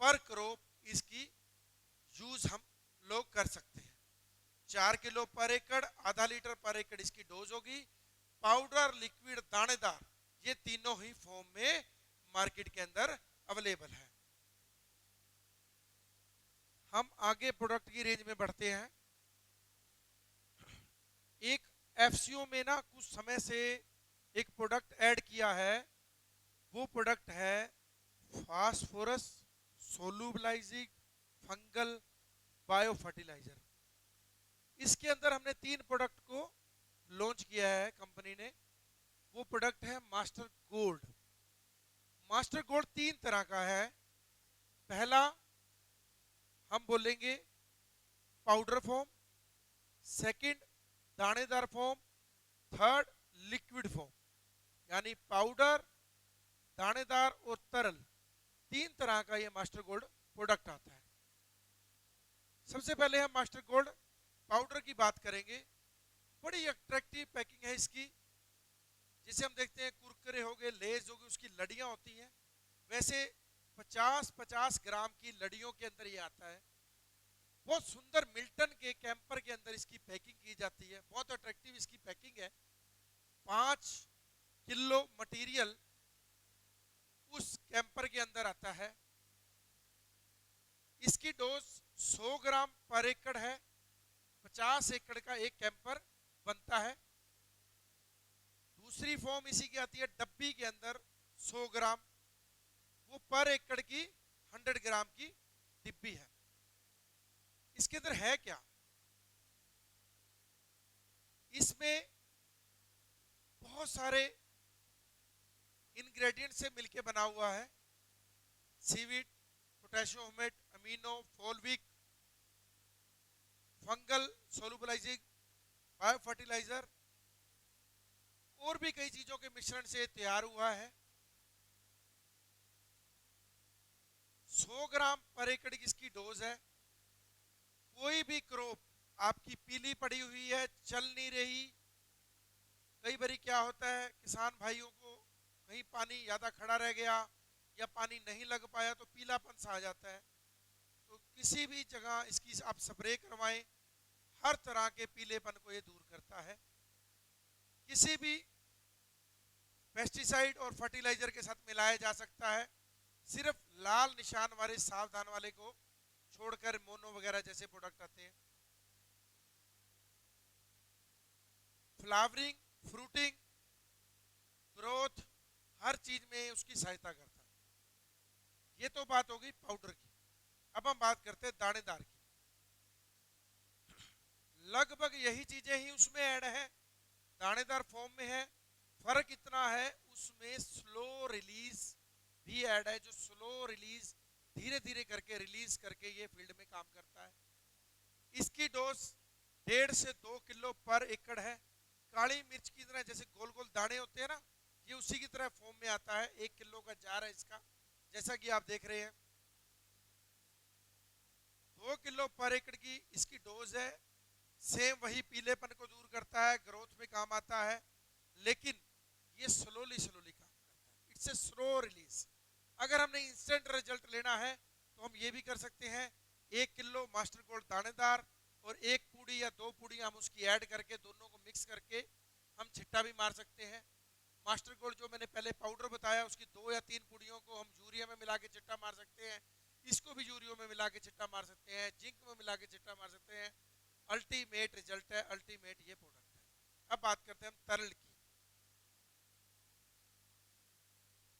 पर क्रॉप इसकी यूज हम लोग कर सकते हैं। 4 किलो पर एकड़, आधा लीटर पर एकड़ इसकी डोज होगी। पाउडर, लिक्विड, दानेदार, ये तीनों ही फॉर्म में मार्केट के अंदर अवेलेबल है। हम आगे प्रोडक्ट की रेंज में बढ़ते हैं। एक एफसीओ में ना कुछ समय से एक प्रोडक्ट ऐड किया है, वो प्रोडक्ट है phosphorus solubilising fungal bio fertiliser. इसके अंदर हमने 3 प्रोडक्ट को लॉन्च किया है कंपनी ने। वो प्रोडक्ट है मास्टर गोल्ड। मास्टर गोल्ड 3 तरह का है। पहला हम बोलेंगे पाउडर फॉर्म, सेकंड दानेदार फॉर्म, थर्ड लिक्विड फॉर्म। यानी पाउडर, दानेदार और तरल, 3 तरह का ये मास्टर गोल्ड प्रोडक्ट आता है। सबसे पहले हम मास्टर गोल्ड पाउडर की बात करेंगे। बड़ी अट्रैक्टिव पैकिंग है इसकी। जिसे हम देखते हैं कुरकुरे हो गए, लेज हो गए, उसकी लड़ियां होती हैं, वैसे 50-50 ग्राम की लड़ियों के अंदर ये आता है। बहुत सुंदर मिल्टन के कैंपर के अंदर इसकी पैकिंग की जाती है। बहुत अट्रैक्टिव इसकी पैकिंग है। 5 किलो मटेरियल उस कैंपर के अंदर आता है। इसकी डोज 100 ग्राम पर एकड़ है। 50 एकड़ का एक कैंपर बनता है। दूसरी फॉर्म इसी की आती है डब्बी के अंदर 100 ग्राम, वो पर एकड़ की 100 ग्राम की डिब्बी है। इसके अंदर है क्या? इसमें बहुत सारे इंग्रेडिएंट से मिलके बना हुआ है। Seaweed, potassium, amino, fulvic, fungal solubilizing bio fertilizer और भी कई चीजों के मिश्रण से तैयार हुआ है। 100 ग्राम पर एकड़ की इसकी डोज है। कोई भी क्रॉप आपकी पीली पड़ी हुई है, चल नहीं रही, कई बार क्या होता है किसान भाइयों को कहीं पानी ज्यादा खड़ा रह गया या पानी नहीं लग पाया तो पीलापन सा आ जाता है। तो किसी भी जगह इसकी आप स्प्रे करवाएं, हर तरह के पीलेपन को ये दूर करता है। किसी भी पेस्टिसाइड और फर्टिलाइजर के साथ मिलाया जा सकता है। सिर्फ लाल निशान वाले सावधान वाले को छोड़कर मोनो वगैरह जैसे प्रोडक्ट आते हैं। फ्लावरिंग, फ्रूटिंग, ग्रोथ, हर चीज में उसकी सहायता करता है। ये तो बात हो गई पाउडर की। अब हम बात करते हैं दानेदार की। लगभग यही चीजें ही उसमें ऐड है, दानेदार फॉर्म में है। फर्क इतना है उसमें स्लो रिलीज भी ऐड है, जो स्लो रिलीज धीरे धीरे करके रिलीज करके ये फील्ड में काम करता है। इसकी डोज 1.5 से 2 किलो पर एकड़ है। काली मिर्च की तरह जैसे गोल गोल दाने होते हैं ना, ये उसी की तरह फॉर्म में आता है। 1 किलो का जार है इसका, जैसा कि आप देख रहे हैं। 2 किलो पर एकड़ की इसकी डोज है। सेम वही पीलेपन को दूर करता है, ग्रोथ में काम आता है, लेकिन ये स्लोली स्लोली काम करता है। It's a slow release. अगर हमने इंस्टेंट रिजल्ट लेना है तो हम ये भी कर सकते हैं। 1 किलो मास्टर गोल्ड दानेदार और 1 पूड़ी या 2 पूड़ी हम उसकी ऐड करके दोनों को मिक्स करके हम छिट्टा भी मार सकते हैं। मास्टर गोल्ड जो मैंने पहले पाउडर बताया, उसकी 2 या 3 पूड़ियों को हम यूरिया में मिला के छिट्टा मार सकते हैं। इसको भी यूरिया में मिला के छिट्टा मार सकते हैं, जिंक में मिला के छिट्टा मार सकते हैं। अल्टीमेट रिजल्ट है, अल्टीमेट ये प्रोडक्ट है। अब बात करते हैं हम तरल की।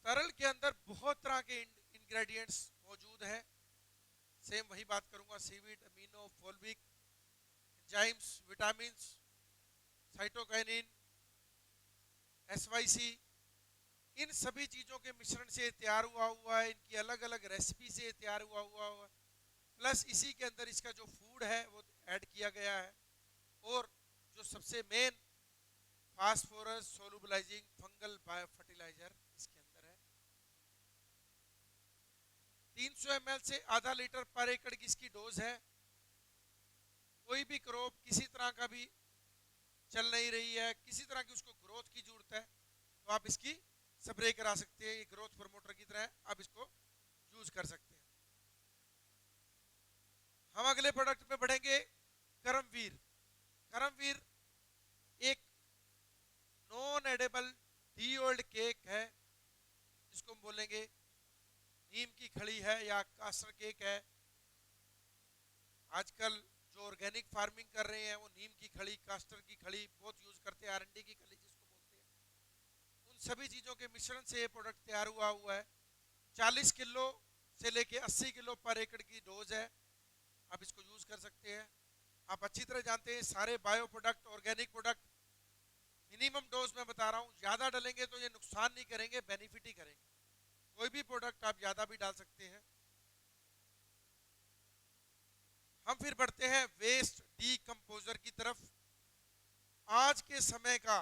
तरल के अंदर बहुत तरह के इंग्रेडिएंट्स मौजूद है। सेम वही बात करूंगा, seaweed, amino, fulvic, enzymes, vitamins, cytokinin, SYC, इन सभी चीजों के मिश्रण से तैयार हुआ है। इनकी अलग अलग रेसिपी से तैयार हुआ है। प्लस इसी के अंदर इसका जो फूड है वो ऐड किया गया है। और जो सबसे main phosphorus solubilising fungal bio fertiliser इसके अंदर है। 300 ml से आधा लीटर पर एकड़ की इसकी डोज है। कोई भी क्रॉप किसी तरह का भी चल नहीं रही है, किसी तरह की उसको ग्रोथ की जरूरत है, तो आप इसकी स्प्रे करा सकते हैं। ये ग्रोथ प्रमोटर की तरह आप इसको यूज कर सकते हैं। हम अगले प्रोडक्ट पे बढ़ेंगे, करमवीर। करमवीर एक non edible D oiled cake है, जिसको हम बोलेंगे नीम की खड़ी है या कास्टर केक है। आजकल जो ऑर्गेनिक फार्मिंग कर रहे हैं वो नीम की खड़ी, कास्टर की खड़ी बहुत यूज करते हैं, आरएनडी की खड़ी जिसको बोलते हैं। उन सभी चीजों के मिश्रण से ये प्रोडक्ट तैयार हुआ है। 40 किलो से लेके 80 किलो पर एकड़ की डोज है, आप इसको यूज कर सकते हैं। आप अच्छी तरह जानते हैं सारे bio product, organic product minimum dose में बता रहा हूं, ज्यादा डालेंगे तो ये नुकसान नहीं करेंगे, बेनिफिट ही करेंगे। कोई भी प्रोडक्ट आप ज्यादा भी डाल सकते हैं। हम फिर बढ़ते हैं वेस्ट डीकंपोजर की तरफ। आज के समय का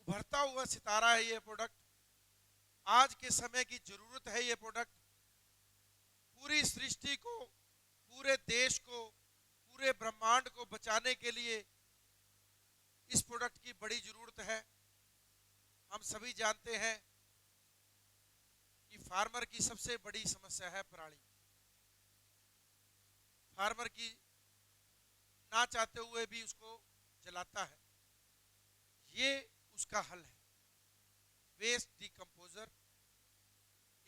उभरता हुआ सितारा है ये प्रोडक्ट, आज के समय की जरूरत है ये प्रोडक्ट। पूरी सृष्टि को, पूरे देश को, पूरे ब्रह्मांड को बचाने के लिए इस प्रोडक्ट की बड़ी जरूरत है। हम सभी जानते हैं कि फार्मर की सबसे बड़ी समस्या है पराली। फार्मर की ना चाहते हुए भी उसको जलाता है, ये उसका हल है वेस्ट डीकंपोजर।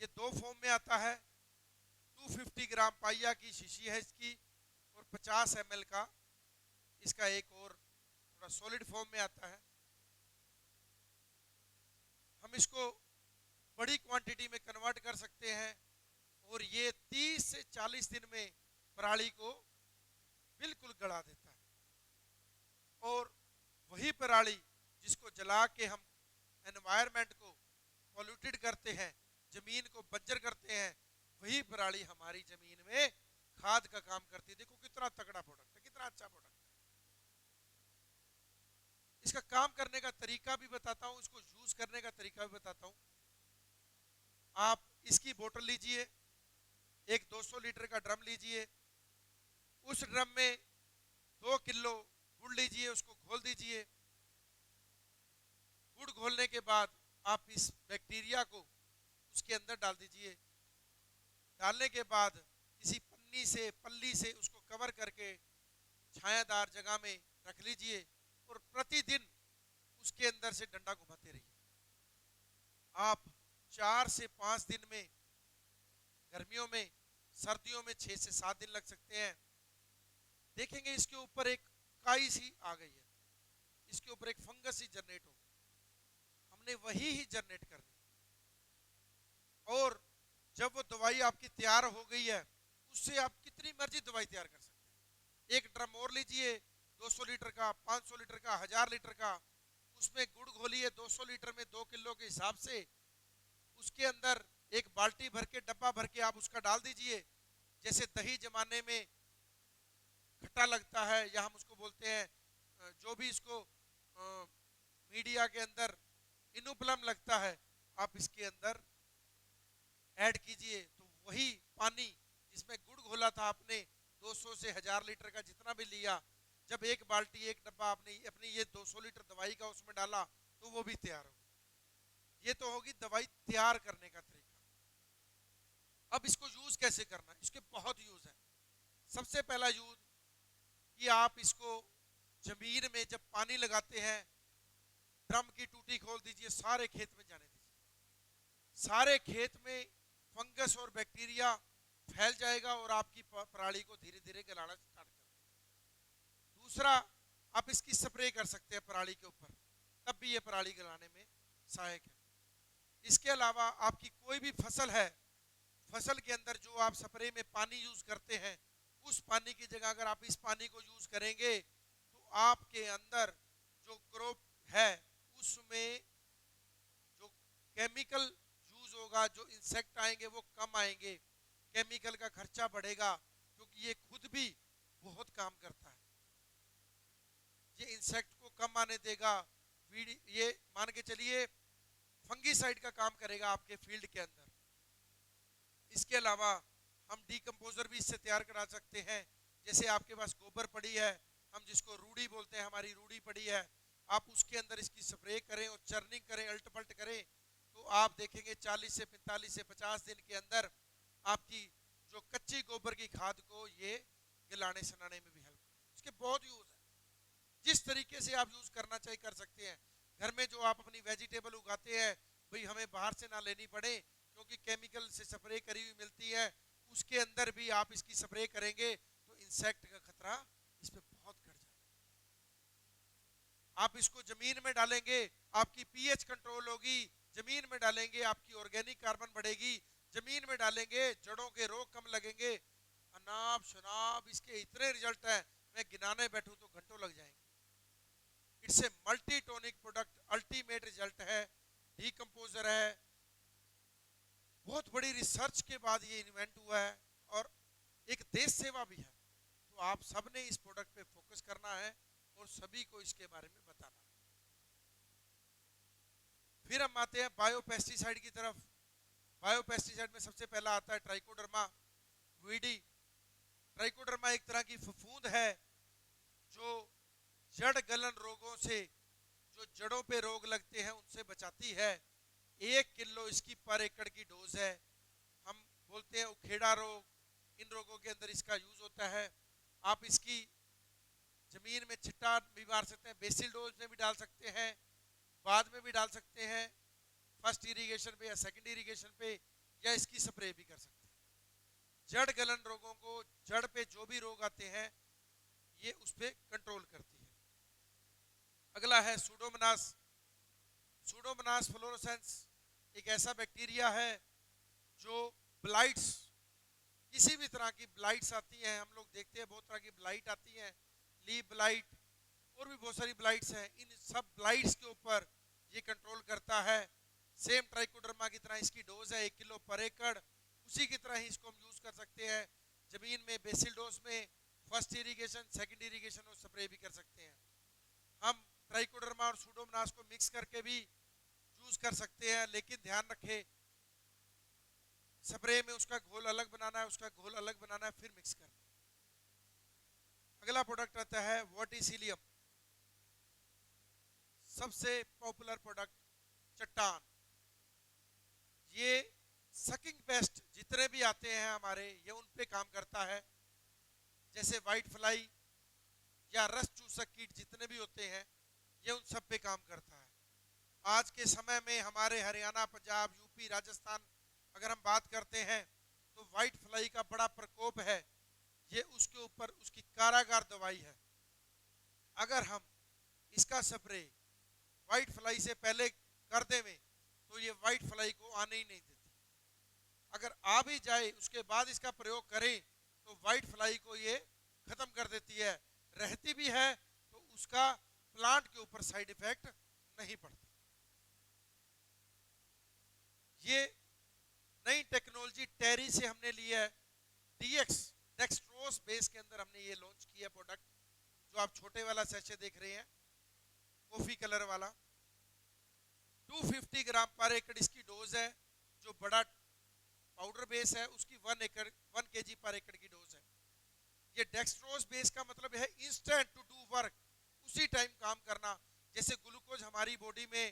ये दो फॉर्म में आता है, 250 ग्राम पाइया की शीशी है इसकी, और 50 ml का इसका एक और थोड़ा सॉलिड फॉर्म में आता है। हम इसको बड़ी क्वांटिटी में कन्वर्ट कर सकते हैं और ये 30 से 40 दिन में पराली को बिल्कुल गला देता है। और वही पराली जिसको जला के हम एनवायरनमेंट को पॉल्यूटेड करते हैं, जमीन को बंजर करते हैं, वही पराली हमारी जमीन में खाद का काम करती है। देखो कितना तगड़ा प्रोडक्ट है, कितना अच्छा प्रोडक्ट है। इसका काम करने का तरीका भी बताता हूं, इसको यूज करने का तरीका भी बताता हूं। आप इसकी बोतल लीजिए, एक 200 लीटर का ड्रम लीजिए, उस ड्रम में 2 किलो गुड़ लीजिए, उसको घोल दीजिए। गुड़ घोलने के बाद आप इस बैक्टीरिया को उसके अंदर डाल दीजिए। डालने के बाद किसी पन्नी से, पल्ली से उसको कवर करके छायादार जगह में रख लीजिए और प्रतिदिन उसके अंदर से डंडा घुमाते रहिए। आप 4 से 5 दिन में, गर्मियों में, सर्दियों में 6 से 7 दिन लग सकते हैं। देखेंगे इसके ऊपर एक काई सी आ गई है, इसके ऊपर एक फंगस ही जनरेट होगी, हमने वही ही जनरेट करनी। और जब वो दवाई आपकी तैयार हो गई है, उससे आप कितनी मर्जी दवाई तैयार कर सकते हैं। एक ड्रम और लीजिए, 200 लीटर का, 500 लीटर का, 1000 लीटर का, उसमें गुड़ घोलिए 200 लीटर में 2 किलो के हिसाब से। उसके अंदर एक बाल्टी भर के, डब्बा भर के आप उसका डाल दीजिए। जैसे दही जमाने में खट्टा लगता है, या हम उसको बोलते हैं जो भी इसको मीडिया के अंदर इनुपलम लगता है, आप इसके अंदर ऐड कीजिए। तो वही पानी जिसमें गुड़ घोला था आपने, 200 से 1000 लीटर का जितना भी लिया, जब एक बाल्टी, एक डब्बा आपने अपनी ये 200 लीटर दवाई का उसमें डाला, तो वो भी तैयार होगी। ये तो होगी दवाई तैयार करने का तरीका। अब इसको यूज कैसे करना है, इसके बहुत यूज है। सबसे पहला यूज कि आप इसको जमीन में जब पानी लगाते हैं, ड्रम की टूटी खोल दीजिए, सारे खेत में जाने दीजिए। सारे खेत में फंगस और बैक्टीरिया फैल जाएगा और आपकी पराली को धीरे धीरे गलाना स्टार्ट कर देगा। दूसरा, आप इसकी स्प्रे कर सकते हैं पराली के ऊपर, तब भी ये पराली गलाने में सहायक है। इसके अलावा आपकी कोई भी फसल है, फसल के अंदर जो आप स्प्रे में पानी यूज करते हैं, उस पानी की जगह अगर आप इस पानी को यूज करेंगे, तो आपके अंदर जो क्रॉप है उसमें जो केमिकल यूज होगा, जो इंसेक्ट आएंगे वो कम आएंगे, केमिकल का खर्चा बढ़ेगा, क्योंकि ये खुद भी बहुत काम करता है। ये इंसेक्ट को कम आने देगा, ये मान के चलिए फंगीसाइड का काम करेगा आपके फील्ड के अंदर। इसके अलावा हम डीकंपोजर भी इससे तैयार करा सकते हैं। जैसे आपके पास गोबर पड़ी है, हम जिसको रूढ़ी बोलते हैं, हमारी रूढ़ी पड़ी है, आप उसके अंदर इसकी स्प्रे करें और चर्निंग करें, अल्ट पल्ट करें, तो आप देखेंगे 40 से 45 से 50 दिन के अंदर आपकी जो कच्ची गोबर की खाद को ये गिलाने सनाने में भी हेल्प करें। इसके बहुत यूज है, जिस तरीके से आप यूज करना चाहिए कर सकते हैं। घर में जो आप अपनी वेजिटेबल उगाते हैं, भाई हमें बाहर से ना लेनी पड़े, क्योंकि केमिकल से स्प्रे करी हुई मिलती है, उसके अंदर भी आप इसकी स्प्रे करेंगे तो इंसेक्ट का खतरा इस पे बहुत घट जाएगा। आप इसको जमीन में डालेंगे, आपकी पीएच कंट्रोल होगी, जमीन में डालेंगे आपकी ऑर्गेनिक कार्बन बढ़ेगी, जमीन में डालेंगे, जड़ों के रोग कम लगेंगे, अनाब शनाब इसके इतने रिजल्ट है, मैं गिनाने बैठूं तो घंटों लग जाएंगे। It's a multi tonic product, ultimate result है, डीकंपोजर है, बहुत बड़ी रिसर्च के बाद ये इन्वेंट हुआ है और एक देश सेवा भी है। तो आप सब ने इस प्रोडक्ट पे फोकस करना है और सभी को इसके बारे में बताना है। फिर हम आते हैं बायोपेस्टिसाइड की तरफ। बायोपेस्टिसाइड में सबसे पहला आता है ट्राइकोडर्मा वीडी। ट्राइकोडर्मा एक तरह की फफूंद है जो जड़ गलन रोगों से, जो जड़ों पे रोग लगते हैं उनसे बचाती है। 1 किलो इसकी पर एकड़ की डोज है। हम बोलते हैं उखेड़ा रोग, इन रोगों के अंदर इसका यूज होता है। आप इसकी जमीन में छिट्टा भी मार सकते हैं, बेसिल डोज में भी डाल सकते हैं, बाद में भी डाल सकते हैं, फर्स्ट इरिगेशन पे या सेकंड इरिगेशन पे, या इसकी स्प्रे भी कर सकते हैं। जड़ गलन रोगों को, जड़ पे जो भी रोग आते हैं ये उस पे कंट्रोल करती है। अगला है सूडोमोनास। सूडोमोनास फ्लोरोसेंस एक ऐसा बैक्टीरिया है जो ब्लाइट्स, किसी भी तरह की ब्लाइट्स आती हैं, हम लोग देखते हैं बहुत तरह की ब्लाइट आती हैं, लीफ ब्लाइट और भी बहुत सारी ब्लाइट्स हैं, इन सब ब्लाइट्स के ऊपर ये कंट्रोल करता है। सेम ट्राइकोडर्मा की तरह इसकी डोज है 1 किलो पर एकड़, उसी की तरह ही इसको हम यूज कर सकते हैं जमीन में, बेसिल डोज में, फर्स्ट इरिगेशन, सेकंड इरिगेशन और स्प्रे भी कर सकते हैं। हम ट्राइकोडर्मा और सूडोमोनास को मिक्स करके भी यूज कर सकते हैं, लेकिन ध्यान रखें स्प्रे में उसका घोल अलग बनाना है, उसका घोल अलग बनाना है, फिर मिक्स करना है। अगला प्रोडक्ट आता है वर्टिसिलियम। सबसे पॉपुलर प्रोडक्ट चट्टान। ये सकिंग पेस्ट जितने भी आते हैं हमारे, ये उन पे काम करता है, जैसे व्हाइट फ्लाई या रस चूसक कीट जितने भी होते हैं ये उन सब पे काम करता है। आज के समय में हमारे हरियाणा, पंजाब, यूपी, राजस्थान अगर हम बात करते हैं तो व्हाइट फ्लाई का बड़ा प्रकोप है। ये उसके ऊपर उसकी कारागार दवाई है। अगर हम इसका स्प्रे व्हाइट फ्लाई से पहले कर दें तो ये व्हाइट फ्लाई को आने ही नहीं देती। अगर आ भी जाए उसके बाद इसका प्रयोग करें तो व्हाइट फ्लाई को ये खत्म कर देती है। रहती भी है तो उसका प्लांट के ऊपर साइड इफेक्ट नहीं पड़ता। ये नई टेक्नोलॉजी टेरी से हमने ली है, डीएक्स डेक्सट्रोस बेस के अंदर हमने ये लॉन्च किया प्रोडक्ट, जो आप छोटे वाला सेशे देख रहे हैं, कॉफी कलर वाला। 250 ग्राम पर एकड़ इसकी डोज है। जो बड़ा पाउडर बेस है उसकी 1 kg पर एकड़ की डोज है। ये डेक्सट्रोस बेस का मतलब है इंस्टेंट टू डू वर्क, उसी टाइम काम करना। जैसे ग्लूकोज हमारी बॉडी में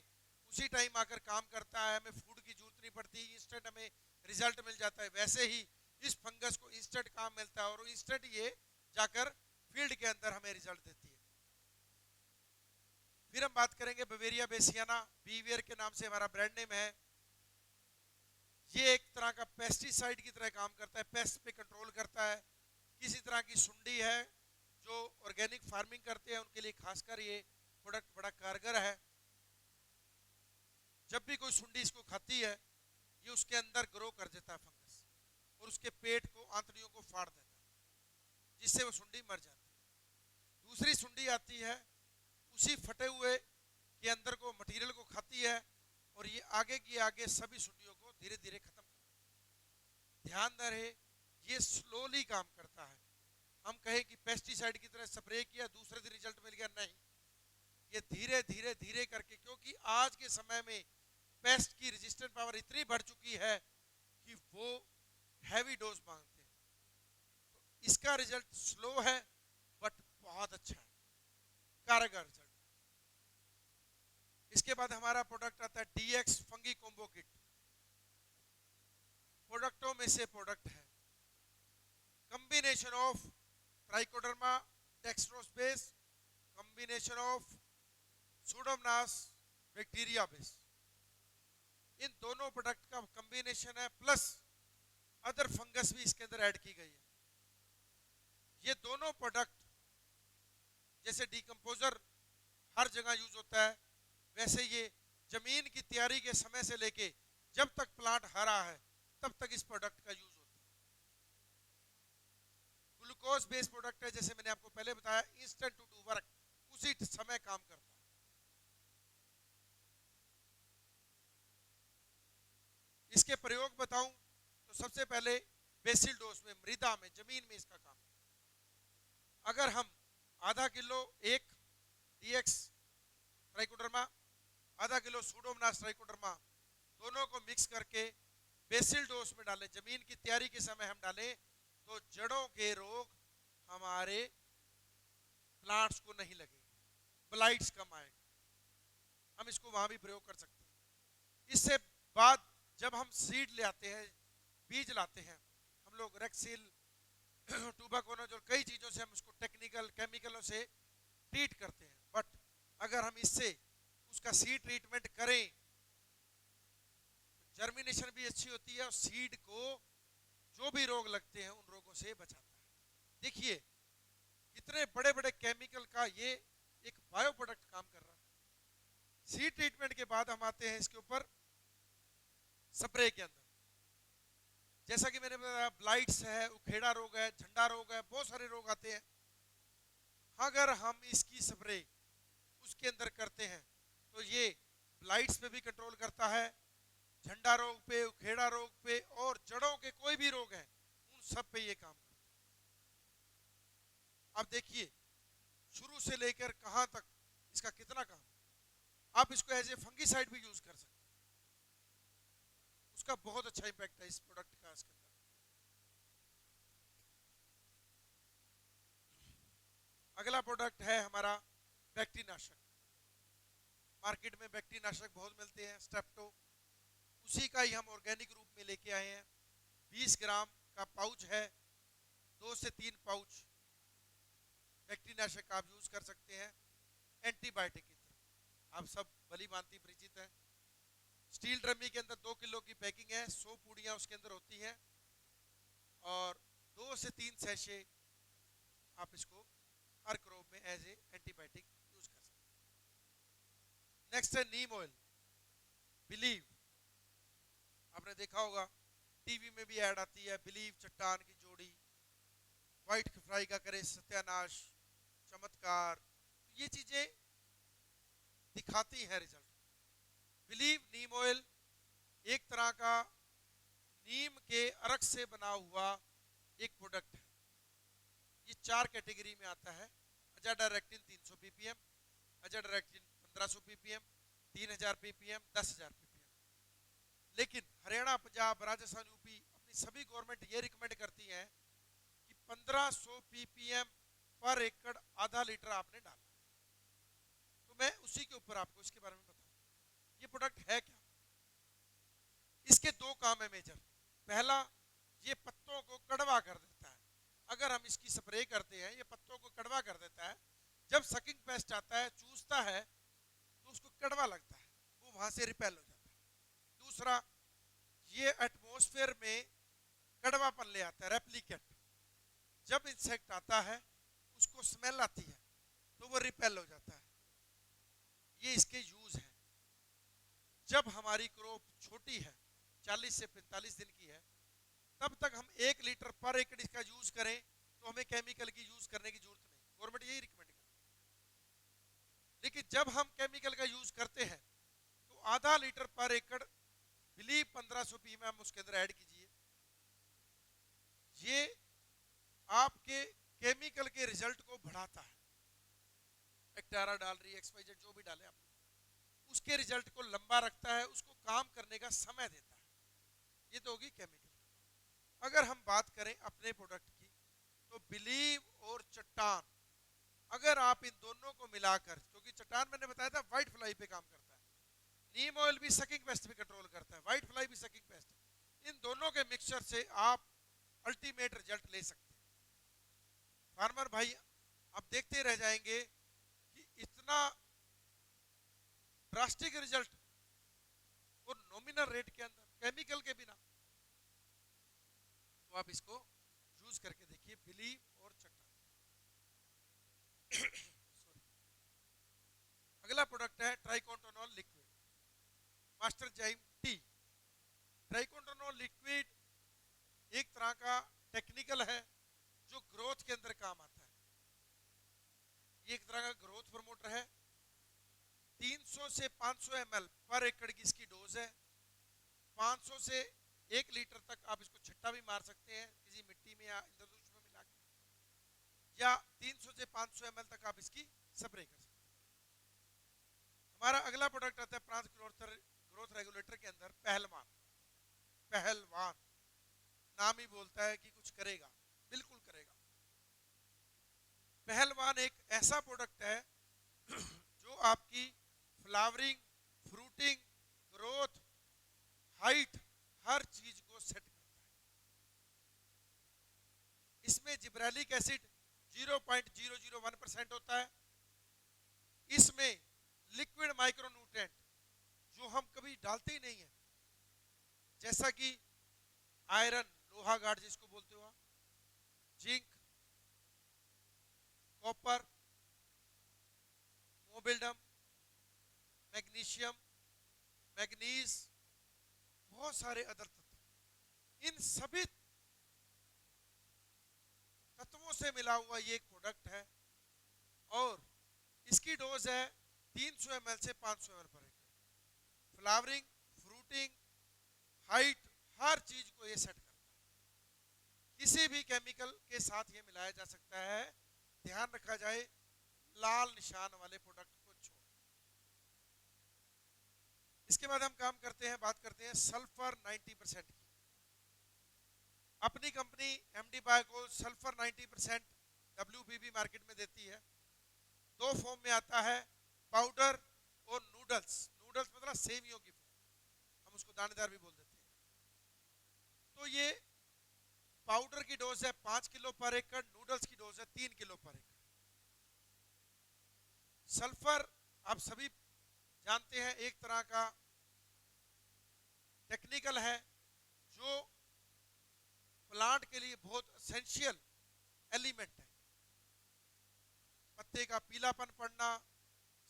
उसी टाइम आकर काम करता है, हमें फूड की जरूरत नहीं पड़ती, इंस्टेंट हमें रिजल्ट मिल जाता है, वैसे ही इस फंगस को इंस्टेंट काम मिलता है और इंस्टेंट ये जाकर फील्ड के अंदर हमें रिजल्ट देती है। फिर हम बात करेंगे बवेरिया बेसियाना, बीवियर के नाम से हमारा ब्रांड नेम है। ये एक तरह का पेस्टिसाइड की तरह काम करता है, पेस्ट पे कंट्रोल करता है। किसी तरह की सुंडी है, जो ऑर्गेनिक फार्मिंग करते हैं उनके लिए खासकर ये प्रोडक्ट बड़ा कारगर है। जब भी कोई सुंडी इसको खाती है ये उसके अंदर ग्रो कर देता है फंगस और उसके पेट को, आंतड़ियों को फाड़ देता है, जिससे वो सुंडी मर जाती है। दूसरी सुंडी आती है, उसी फटे हुए के अंदर को मटेरियल को खाती है और ये आगे की आगे सभी सुंडियों को धीरे धीरे खत्म करती है। ध्यान रहे ये स्लोली काम करता है। हम कहें कि पेस्टिसाइड की तरह स्प्रे किया दूसरे दिन रिजल्ट मिल गया, नहीं, ये धीरे धीरे धीरे करके, क्योंकि आज के समय में पेस्ट की रेजिस्टेंट पावर इतनी बढ़ चुकी है कि वो हैवी डोज मांगते हैं। तो इसका रिजल्ट स्लो है बट बहुत अच्छा है, कारगर रिजल्ट। इसके बाद हमारा प्रोडक्ट आता है डीएक्स फंगी कॉम्बो किट। प्रोडक्टों में से प्रोडक्ट है combination of trichoderma dextrose base, combination of pseudomonas bacteria base. इन दोनों प्रोडक्ट का कॉम्बिनेशन है, प्लस अदर फंगस भी इसके अंदर ऐड की गई है। ये दोनों प्रोडक्ट, जैसे डीकंपोजर हर जगह यूज होता है, वैसे ये जमीन की तैयारी के समय से लेके जब तक प्लांट हरा है तब तक इस प्रोडक्ट का यूज होता है। ग्लूकोज बेस्ड प्रोडक्ट है, जैसे मैंने आपको पहले बताया, इंस्टेंट टू डू वर्क, उसी समय काम करता है। इसके प्रयोग बताऊं तो सबसे पहले बेसिल डोज में, मृदा में, जमीन में इसका काम है। अगर हम आधा किलो एक डीएक्स ट्राइकोडर्मा, आधा किलो सूडोमोनास ट्राइकोडर्मा, दोनों को मिक्स करके बेसिल डोज में डालें, जमीन की तैयारी के समय हम डालें, तो जड़ों के रोग हमारे प्लांट्स को नहीं लगेंगे, ब्लाइट्स कम आएगा। हम इसको वहां भी प्रयोग कर सकते हैं। इससे बाद जब हम सीड ले आते हैं, बीज लाते हैं, हम लोग रेक्सिल, टूबाकोनाजोल, कई चीजों से हम उसको टेक्निकल केमिकलों से ट्रीट करते हैं, बट अगर हम इससे उसका सीड ट्रीटमेंट करें तो जर्मिनेशन भी अच्छी होती है और सीड को जो भी रोग लगते हैं उन रोगों से बचाता है। देखिए कितने बड़े बड़े केमिकल का ये एक बायो प्रोडक्ट काम कर रहा है। सीड ट्रीटमेंट के बाद हम आते हैं इसके ऊपर स्प्रे के अंदर। जैसा कि मैंने बताया, ब्लाइट्स है, उखेड़ा रोग है, झंडा रोग है, बहुत सारे रोग आते हैं। अगर हम इसकी स्प्रे उसके अंदर करते हैं तो ये ब्लाइट्स पे भी कंट्रोल करता है, झंडा रोग पे, उखेड़ा रोग पे, और जड़ों के कोई भी रोग हैं उन सब पे ये काम करता है। अब देखिए शुरू से लेकर कहां तक इसका कितना काम है। आप इसको एज ए फंगीसाइड भी यूज कर सकते हैं, उसका बहुत अच्छा इंपैक्ट है इस प्रोडक्ट का इसके अंदर। अगला प्रोडक्ट है हमारा बैक्टीनाशक। मार्केट में बैक्टीनाशक बहुत मिलते हैं, स्टेप्टो, उसी का ही हम ऑर्गेनिक रूप में लेके आए हैं। 20 ग्राम का पाउच है, 2 से 3 पाउच बैक्टीनाशक आप यूज कर सकते हैं एंटीबायोटिक की तरह। आप सब भली भांति परिचित हैं। स्टील ड्रमी के अंदर 2 किलो की पैकिंग है, 100 पूड़ियां उसके अंदर होती हैं, और 2 से 3 सैशे आप इसको हर क्रॉप में एज ए एंटीबायोटिक यूज कर सकते हैं। नेक्स्ट है नीम ऑयल, बिलीव। आपने देखा होगा टीवी में भी ऐड आती है, बिलीव चट्टान की जोड़ी, व्हाइट फ्राई का करे सत्यानाश, चमत्कार, तो ये चीजें दिखाती हैं रिजल्ट। बिलीव नीम ऑयल एक तरह का नीम के अर्क से बना हुआ एक प्रोडक्ट है। ये 4 कैटेगरी में आता है। अजाडायरेक्टिन 300 ppm, अजाडायरेक्टिन 1500 ppm, 3000 ppm, 10,000 ppm। लेकिन हरियाणा, पंजाब, राजस्थान, यूपी, अपनी सभी गवर्नमेंट ये रिकमेंड करती हैं कि 1500 ppm पर एकड़ आधा लीटर आपने डालना है। तो मैं उसी के ऊपर आपको इसके बारे में बताऊं, ये प्रोडक्ट है क्या। इसके 2 काम है मेजर। पहला, ये पत्तों को कड़वा कर देता है। अगर हम इसकी स्प्रे करते हैं, ये पत्तों को कड़वा कर देता है। जब सकिंग पेस्ट आता है, चूसता है, तो उसको कड़वा लगता है, वो वहां से रिपेल हो जाता है। दूसरा, ये एटमॉस्फेयर में कड़वापन ले आता है, रेप्लिकेट। जब इंसेक्ट आता है उसको स्मेल आती है तो वो रिपेल हो जाता है। ये इसके यूज है। जब हमारी क्रॉप छोटी है, 40 से 45 दिन की है, तब तक हम 1 लीटर पर एकड़ इसका यूज करें तो हमें केमिकल की यूज करने की जरूरत नहीं, गवर्नमेंट यही रिकमेंड करती है। लेकिन जब हम केमिकल का यूज करते हैं तो आधा लीटर पर एकड़ बिलीव 1500 ppm उसके अंदर ऐड कीजिए। ये आपके केमिकल के रिजल्ट को बढ़ाता है। एक्टारा डाल रही है, XYZ जो भी डाले आप, उसके रिजल्ट को लंबा रखता है, उसको काम करने का समय देता है। ये तो होगी केमिकल। अगर हम बात करें अपने प्रोडक्ट की, तो बिलीव और चट्टान, अगर आप इन दोनों को मिलाकर, क्योंकि चट्टान मैंने बताया था व्हाइट फ्लाई पे काम करता है, नीम ऑयल भी सकिंग पेस्ट पे कंट्रोल करता है, व्हाइट फ्लाई भी सकिंग पेस्ट, इन दोनों के मिक्सचर से आप अल्टीमेट रिजल्ट ले सकते हैं। फार्मर भाई आप देखते रह जाएंगे कि इतना ड्रास्टिक रिजल्ट और नॉमिनल रेट के अंदर, केमिकल के बिना। तो आप इसको यूज करके देखिए, बिलीव और चट्टान। सॉरी। अगला प्रोडक्ट है ट्राइकोंटोनॉल लिक्विड, मास्टर जाइम टी। ट्राइकोंटोनॉल लिक्विड एक तरह का टेक्निकल है जो ग्रोथ के अंदर काम आता है। ये एक तरह का ग्रोथ प्रमोटर है। 300 से 500 ml पर एकड़ की इसकी डोज है। 500 से 1 लीटर तक आप इसको छट्टा भी मार सकते हैं किसी मिट्टी में या इंद्रधनुष में मिला के, या 300 से 500 ml तक आप इसकी स्प्रे कर सकते हैं। हमारा अगला प्रोडक्ट आता है प्लांट ग्रोथ रेगुलेटर के अंदर पहलवान। पहलवान नाम ही बोलता है कि कुछ करेगा, बिल्कुल करेगा। पहलवान एक ऐसा प्रोडक्ट है जो आपकी फ्लावरिंग, फ्रूटिंग, ग्रोथ, हाइट, हर चीज को सेट करता है। इसमें जिब्रेलिक एसिड 0.001% होता है। इसमें लिक्विड माइक्रोन्यूट्रिएंट जो हम कभी डालते ही नहीं है, जैसा कि आयरन, लोहा गार्ड जिसको बोलते हो आप, जिंक, कॉपर, मोबिल्डम, मैग्नीशियम, मैग्नीज, बहुत सारे अदर तत्व, इन सभी तत्वों से मिला हुआ ये एक प्रोडक्ट है और इसकी डोज है 300 ml से 500 ml पर एकड़। फ्लावरिंग, फ्रूटिंग, हाइट, हर चीज को ये सेट करता है। किसी भी केमिकल के साथ ये मिलाया जा सकता है, ध्यान रखा जाए लाल निशान वाले प्रोडक्ट को छोड़। इसके बाद हम काम करते हैं, बात करते हैं सल्फर 90% की। अपनी company MD bio sulphur 90% WBB market में देती है। दो फॉर्म में आता है, पाउडर और नूडल्स। नूडल्स मतलब सेवियों की फॉर्म, हम उसको दानेदार भी बोल देते हैं। तो ये पाउडर की डोज है 5 किलो पर एकड़, नूडल्स की डोज है 3 किलो पर एकड़। सल्फर आप सभी जानते हैं एक तरह का टेक्निकल है जो प्लांट के लिए बहुत एसेंशियल एलिमेंट है। पत्ते का पीलापन पड़ना,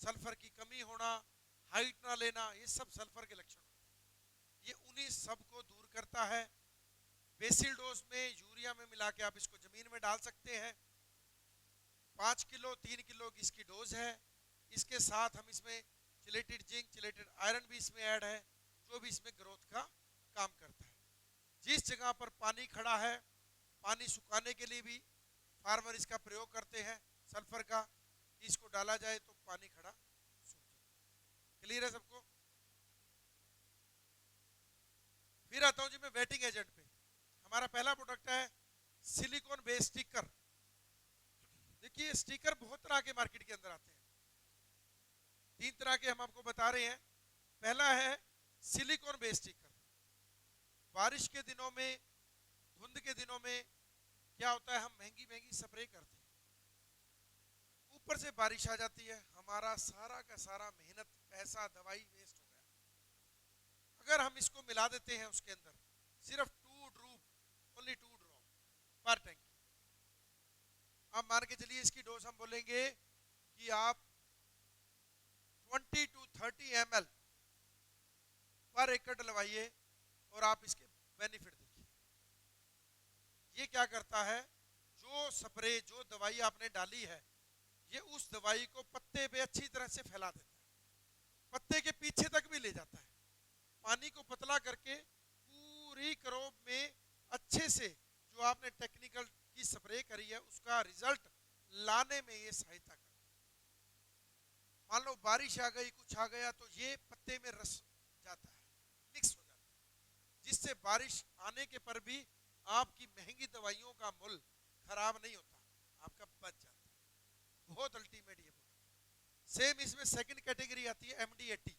सल्फर की कमी होना, हाइट ना लेना, ये सब सल्फर के लक्षण होते हैं। ये उन्हीं सब को दूर करता है। बेसिल डोज में यूरिया में मिला के आप इसको जमीन में डाल सकते हैं। 5 किलो 3 किलो की इसकी डोज है। इसके साथ हम इसमें चिलेटेड जिंक, चिलेटेड आयरन भी इसमें ऐड है, जो भी इसमें ग्रोथ का काम करता है। जिस जगह पर पानी खड़ा है, पानी सुखाने के लिए भी फार्मर इसका प्रयोग करते हैं सल्फर का, इसको डाला जाए तो पानी खड़ा सूख जाए। क्लियर है सबको? फिर आता हूं जी मैं वेटिंग एजेंट पे। हमारा पहला प्रोडक्ट है सिलिकॉन बेस्ड स्टिकर। देखिए स्टिकर बहुत तरह के मार्केट के अंदर आते हैं, 3 तरह के हम आपको बता रहे हैं। पहला है सिलिकॉन बेस्ड स्टिकर। बारिश के दिनों में, धुंध के दिनों में क्या होता है, हम महंगी महंगी स्प्रे करते हैं, ऊपर से बारिश आ जाती है, हमारा सारा का सारा मेहनत, पैसा, दवाई वेस्ट हो गया। अगर हम इसको मिला देते हैं उसके अंदर सिर्फ 2 ड्रॉप, ओनली 2 ड्रॉप पर टैंकी, आप मान के चलिए इसकी डोज हम बोलेंगे कि आप 20 to 30 ml पर एकड़ डलवाइए और आप इसके बेनिफिट देखिए। ये क्या करता है, जो स्प्रे, जो दवाई आपने डाली है, ये उस दवाई को पत्ते पे अच्छी तरह से फैला देता है, पत्ते के पीछे तक भी ले जाता है। पानी को पतला करके पूरी क्रॉप में अच्छे से जो आपने टेक्निकल की स्प्रे करी है उसका रिजल्ट लाने में ये सहायता करता है। मान लो बारिश आ गई, कुछ आ गया, तो ये पत्ते में रस जाता है, मिक्स हो जाता है, जिससे बारिश आने के पर भी आपकी महंगी दवाइयों का मूल्य खराब नहीं होता, आपका बच जाता है। बहुत अल्टीमेट ये प्रोडक्ट। सेम इसमें सेकंड कैटेगरी आती है MD80।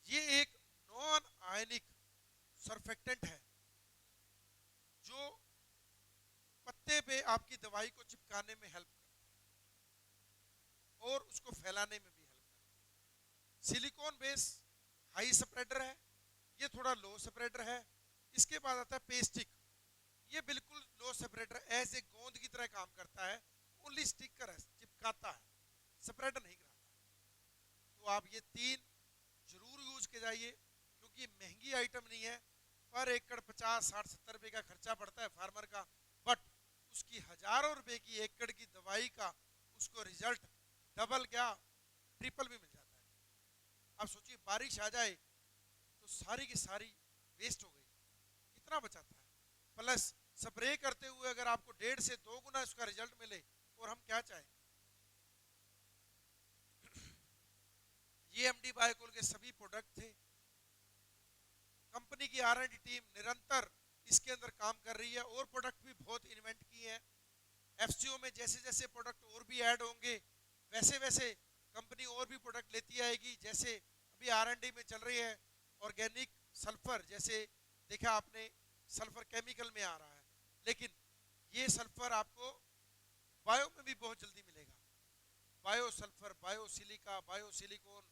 ये एक नॉन आयनिक सर्फेक्टेंट है जो पत्ते पे आपकी दवाई को चिपकाने में हेल्प करता है और उसको फैलाने में भी हेल्प करता है। सिलिकॉन बेस हाई स्प्रेडर है, ये थोड़ा लो स्प्रेडर है। इसके बाद आता है पेस्टिक। ये बिल्कुल लो स्प्रेडर, ऐसे गोंद की तरह काम करता है, ओनली स्टिकर है, चिपकाता है, स्प्रेडर नहीं कराता है। तो आप ये 3 जरूर यूज के जाइए, क्योंकि ये महंगी आइटम नहीं है, पर एकड़ 50, 60, 70 रुपए का खर्चा पड़ता है फार्मर का, बट उसकी हजारों रुपए की एकड़ की दवाई का उसको रिजल्ट डबल क्या ट्रिपल भी मिल जाता है। अब सोचिए बारिश आ जाए तो सारी की सारी वेस्ट हो गई, कितना बचाता है। प्लस स्प्रे करते हुए अगर आपको 1.5 से 2 गुना उसका रिजल्ट मिले और हम क्या चाहें। ये एमडी बायोकोल के सभी प्रोडक्ट थे। कंपनी की आर&डी टीम निरंतर इसके अंदर काम कर रही है और प्रोडक्ट भी बहुत इन्वेंट किए हैं। एफसीओ में जैसे जैसे प्रोडक्ट और भी ऐड होंगे वैसे वैसे कंपनी और भी प्रोडक्ट लेती आएगी। जैसे अभी आर&डी में चल रही है ऑर्गेनिक सल्फर, जैसे देखा आपने सल्फर केमिकल में आ रहा है, लेकिन ये सल्फर आपको बायो में भी बहुत जल्दी मिलेगा। Bio sulphur, bio silica, bio silicon,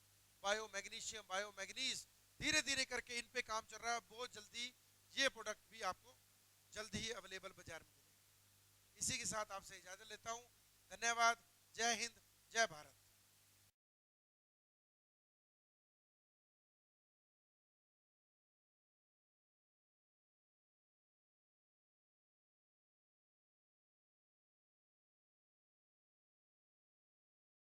bio magnesium, bio manganese, धीरे धीरे करके इन पे काम चल रहा है। बहुत जल्दी ये प्रोडक्ट भी आपको जल्दी ही अवेलेबल बाजार में मिलेगा। इसी के साथ आपसे इजाजत लेता हूं। धन्यवाद। जय हिंद, जय भारत।